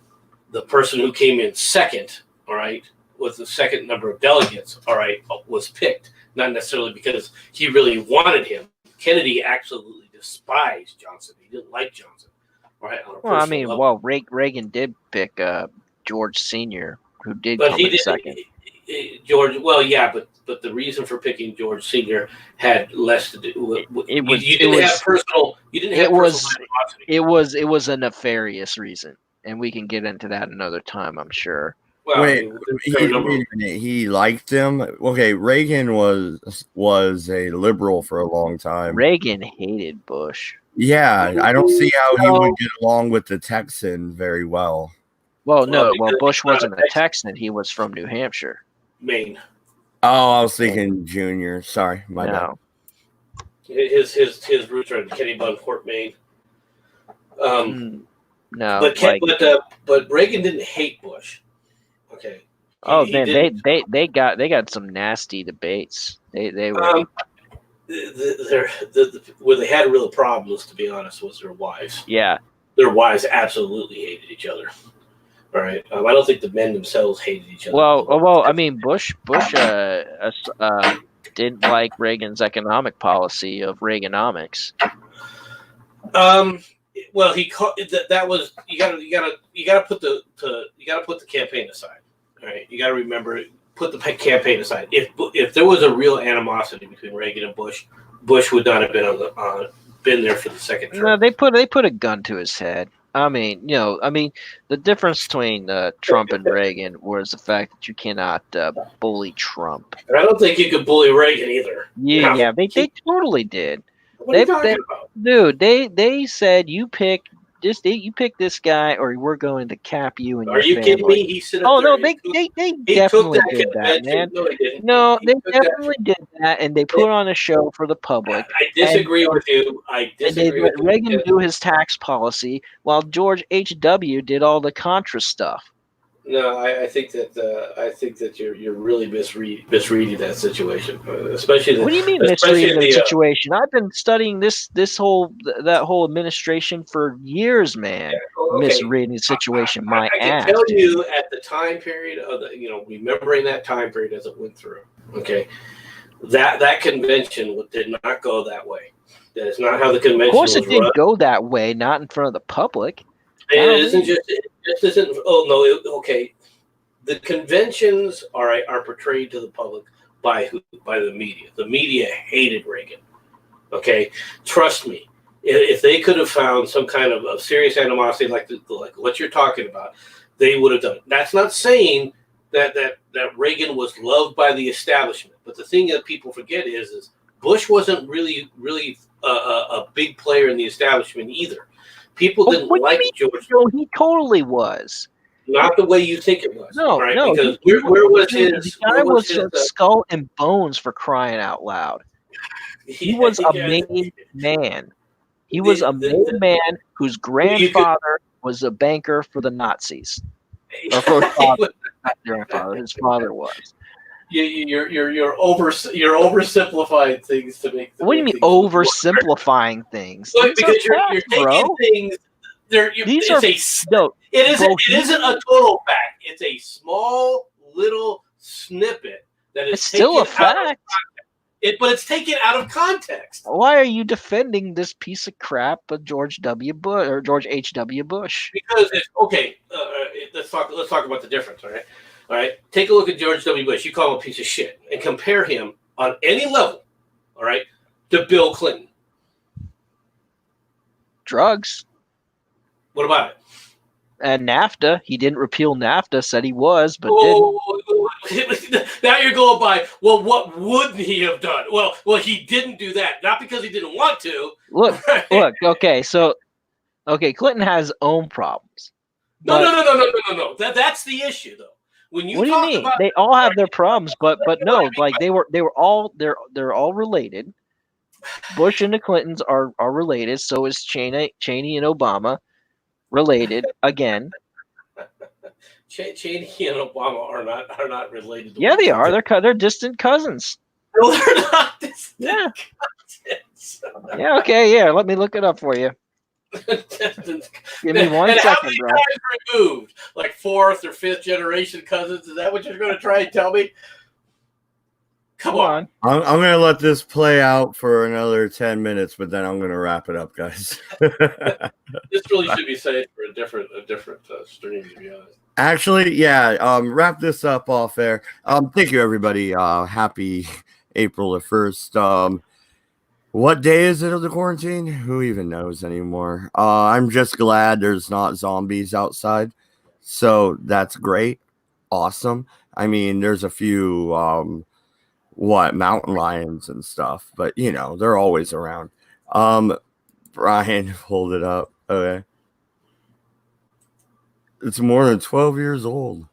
person who came in second, all right, with the second number of delegates, all right, was picked. Not necessarily because he really wanted him. Kennedy absolutely despised Johnson. He didn't like Johnson. right? On a Well, I personal mean, level. Reagan did pick George Senior, who did But come he in did second. George. Well, yeah, but the reason for picking George Senior had less to do with you didn't have personal. You didn't have personal animosity. It was a nefarious reason, and we can get into that another time, I'm sure. Well, wait a minute. He liked him. Okay, Reagan was a liberal for a long time. Reagan hated Bush. Yeah, I don't see how he would get along with the Texan very well. Well, no. Well, Bush wasn't a Texan. He was from New Hampshire. Maine. Oh, I was thinking Junior. Sorry, my bad. His roots are in Kennebunkport, Maine. No, but Reagan didn't hate Bush. Okay. They got some nasty debates. They were where they had real problems, to be honest, was their wives. Yeah, their wives absolutely hated each other. All right, I don't think the men themselves hated each other. Well, I mean, Bush didn't like Reagan's economic policy of Reaganomics. Well, he called that was you got to put the campaign aside. All right, you got to remember, put the campaign aside. If there was a real animosity between Reagan and Bush, Bush would not have been there for the second term. No, they put a gun to his head. I mean, the difference between Trump and Reagan was the fact that you cannot bully Trump. And I don't think you could bully Reagan either. Yeah, they totally did. What are you talking about? Dude, they said you pick this guy, or we're going to cap you and your family. Are you kidding me? He said, "Oh no, they definitely did that, man. No, they definitely did that, and they put on a show for the public." I disagree with you. And they let Reagan do his tax policy, while George H.W. did all the Contra stuff. No, I think that you're really misreading that situation, especially. What do you mean misreading the situation? I've been studying that whole administration for years, man. Yeah, okay. Misreading the situation, I can tell you at the time period of remembering that time period as it went through. Okay, that convention did not go that way. That is not how the convention. Of course, it didn't run. Go that way. Not in front of the public. It isn't. Oh no. Okay, the conventions are portrayed to the public by the media. The media hated Reagan. Okay, trust me. If they could have found some kind of serious animosity like what you're talking about, they would have done it. That's not saying that Reagan was loved by the establishment. But the thing that people forget is Bush wasn't really a big player in the establishment either. People didn't like George. No, he totally was. Not the way you think it was. No, right? no. Because where was his? The guy was skull and bones, for crying out loud. He was a made man. He was a made man whose grandfather was a banker for the Nazis. Or for his father. Not grandfather. His father was. You're oversimplifying things to make. What do you mean oversimplifying things? Look, because you're taking things. It isn't a total fact. It's a small little snippet that is. It's still a fact. But it's taken out of context. Why are you defending this piece of crap of George W. Bush or George H.W. Bush? Because it's okay. Let's talk about the difference. All right. Take a look at George W. Bush. You call him a piece of shit, and compare him on any level. All right, to Bill Clinton. Drugs. What about it? And NAFTA. He didn't repeal NAFTA. Said he was, but didn't. Now you're going by, well, what wouldn't he have done? Well, he didn't do that. Not because he didn't want to. Look. Okay, so, Clinton has his own problems. No. That's the issue, though. When you what do you mean? They all have their problems, but no, like they're all related. Bush and the Clintons are related. So is Cheney and Obama. Related again. Cheney and Obama are not related. Yeah, they are. They're distant cousins. No, they're not distant cousins. Yeah. Okay. Yeah. Let me look it up for you. Give me 1 second, how many bro. times removed? Like 4th or 5th generation cousins? Is that what you're going to try and tell me? Come on. I'm going to let this play out for another 10 minutes, but then I'm going to wrap it up, guys. This really should be saved for a different stream, to be honest. Actually, yeah. Wrap this up off air. Thank you, everybody. Happy April the 1st. What day is it of the quarantine? Who even knows anymore? I'm just glad there's not zombies outside. So that's great. Awesome. I mean, there's a few mountain lions and stuff, but they're always around. Brian, hold it up. Okay. It's more than 12 years old.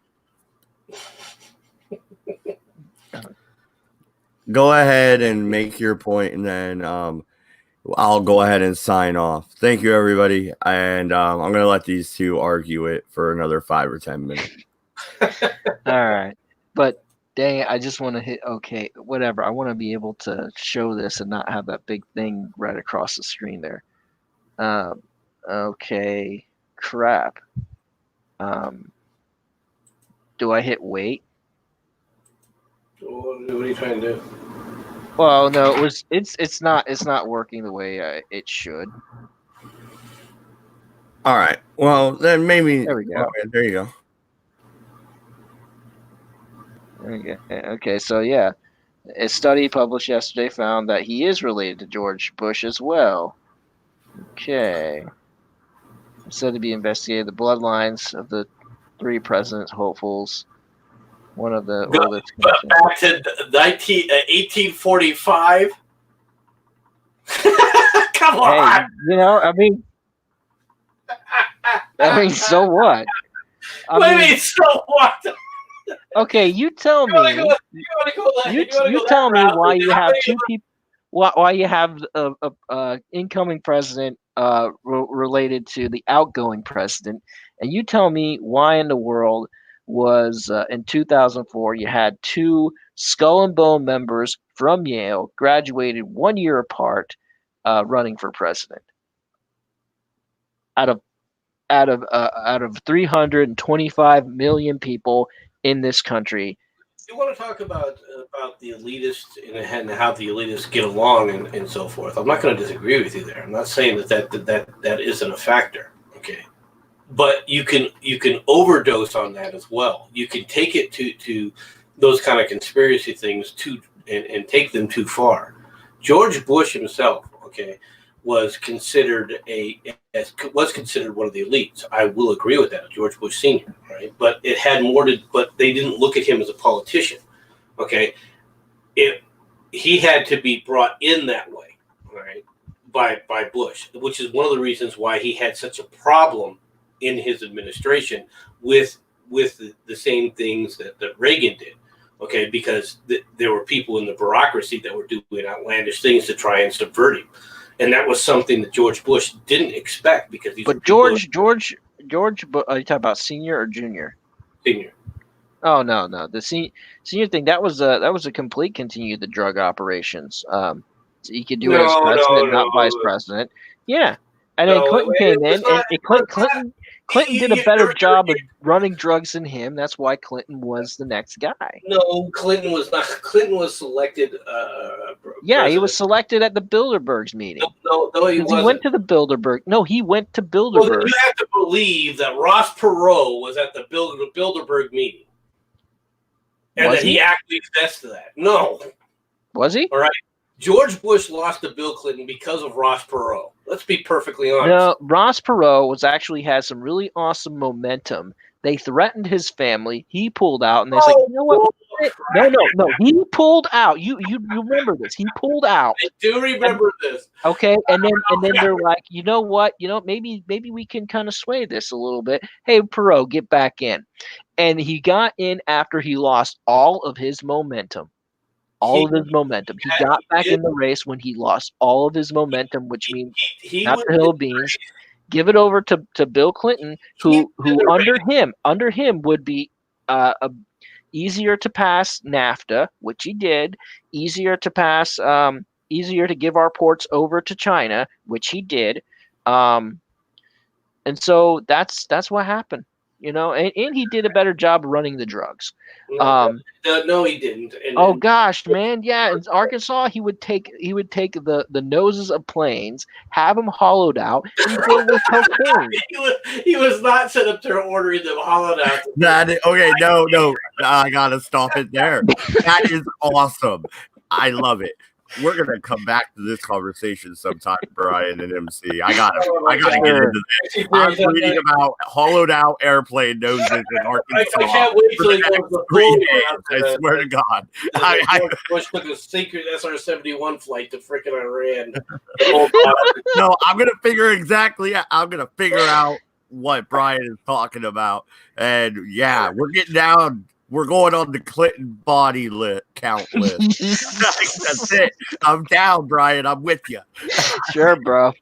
Go ahead and make your point, and then I'll go ahead and sign off. Thank you, everybody. And I'm going to let these two argue it for another 5 or 10 minutes. All right. But dang it, I just want to hit okay, whatever. I want to be able to show this and not have that big thing right across the screen there. Okay. Crap. Do I hit wait? What are you trying to do? Well, no, it's not working the way it should. All right. Well, then maybe There we go. Okay, there you go. Okay, so yeah, a study published yesterday found that he is related to George Bush as well. Okay. Said to be investigated the bloodlines of the 3 presidents' hopefuls. One of the oldest. Back to 1845. Come on. Hey, I mean, so what? What do you mean, so what? Okay, you tell me. You tell me why you have 2 people. Why you have a incoming president related to the outgoing president, and you tell me why in the world was in 2004 you had 2 Skull and Bone members from Yale, graduated 1 year apart, running for president out of 325 million people in this country. You want to talk about the elitists and how the elitists get along and so forth. I'm not going to disagree with you there. I'm not saying that isn't a factor. Okay, but you can overdose on that as well. You can take it to those kind of conspiracy things and take them too far. George Bush himself, okay, was considered one of the elites. I will agree with that, George Bush Sr., right? But it had more but they didn't look at him as a politician, okay? He had to be brought in that way, right, by Bush, which is one of the reasons why he had such a problem in his administration with the same things that Reagan did, okay? Because there were people in the bureaucracy that were doing outlandish things to try and subvert him. And that was something that George Bush didn't expect because these. But George, are you talking about senior or junior? Senior. Oh no, the senior thing that was a complete continue the drug operations. So he could do it as president, not vice president. Yeah, and then Clinton came in, and Clinton did a better job of running drugs than him. That's why Clinton was the next guy. No, Clinton was not. Clinton was selected. Yeah, he was selected at the Bilderberg's meeting. No, he wasn't. He went to the Bilderberg. No, he went to Bilderberg. Well, you have to believe that Ross Perot was at the Bilderberg meeting, and that he acquiesced to that. No, was he? All right. George Bush lost to Bill Clinton because of Ross Perot. Let's be perfectly honest. No, Ross Perot had some really awesome momentum. They threatened his family. He pulled out, and they said, "You know what? No. He pulled out. You remember this? He pulled out. I do remember this. Okay, and then they're like, you know what? Maybe we can kind of sway this a little bit. Hey, Perot, get back in. And he got in after he lost all of his momentum. He got back in the race when he lost all of his momentum, which means not the hill of beans. Give it over to Bill Clinton, who under him would be easier to pass NAFTA, which he did, easier to give our ports over to China, which he did, and so that's what happened. you know, and he did a better job running the drugs. No, he didn't. Gosh, man, yeah. In Arkansas, he would take the noses of planes, have them hollowed out, and fill with cocaine. he was not set up there ordering them hollowed out. No, I gotta stop it there. That is awesome. I love it. We're gonna come back to this conversation sometime, Brian and MC. I gotta get into this. I'm reading about hollowed out airplane noses in Arkansas. I can't wait till he goes to 3 days. I swear to God. Bush took a secret SR-71 flight to freaking Iran. No, I'm gonna figure out what Brian is talking about, and yeah, we're getting down. We're going on the Clinton body count list. That's it. I'm down, Brian. I'm with you. Sure, bro.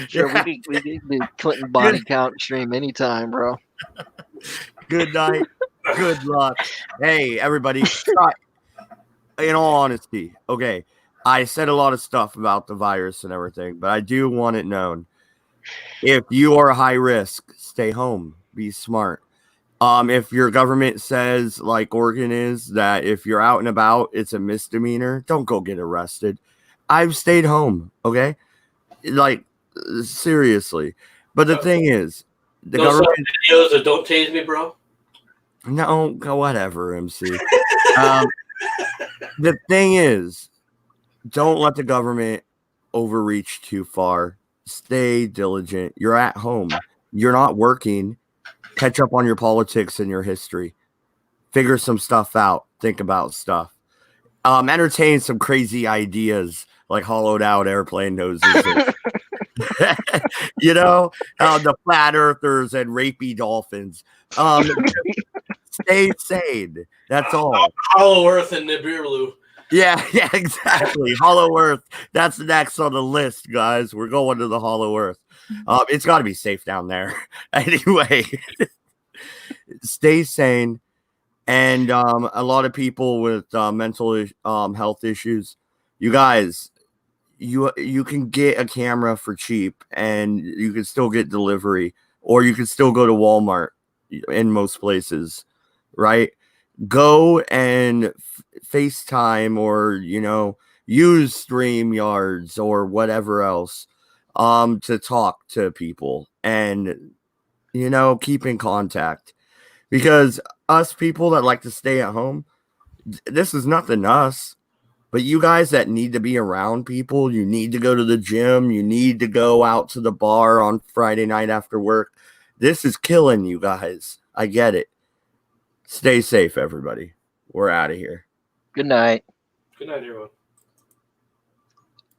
Sure, we can do Clinton body count stream anytime, bro. Good night. Good luck. Hey, everybody. In all honesty, okay, I said a lot of stuff about the virus and everything, but I do want it known. If you are high risk, stay home. Be smart. If your government says, like Oregon is, that if you're out and about, it's a misdemeanor, don't go get arrested. I've stayed home, okay? Like, seriously. But the thing is, the government videos that don't tase me, bro. No, whatever, MC. The thing is, don't let the government overreach too far. Stay diligent. You're at home. You're not working. Catch up on your politics and your history. Figure some stuff out. Think about stuff. Entertain some crazy ideas like hollowed out airplane noses. You know, the flat earthers and rapey dolphins. Stay sane. That's all. Hollow Earth and Nibiru. Yeah, exactly. Hollow Earth. That's next on the list, guys. We're going to the Hollow Earth. It's got to be safe down there. Anyway, stay sane. And a lot of people with mental health issues, you guys, you can get a camera for cheap, and you can still get delivery, or you can still go to Walmart in most places, right? Go and FaceTime, or use StreamYards or whatever else to talk to people and keep in contact, because us people that like to stay at home, this is nothing to us. But you guys that need to be around people, you need to go to the gym, you need to go out to the bar on Friday night after work. This is killing you guys. I get it. Stay safe, everybody. We're out of here. Good night. Good night, everyone.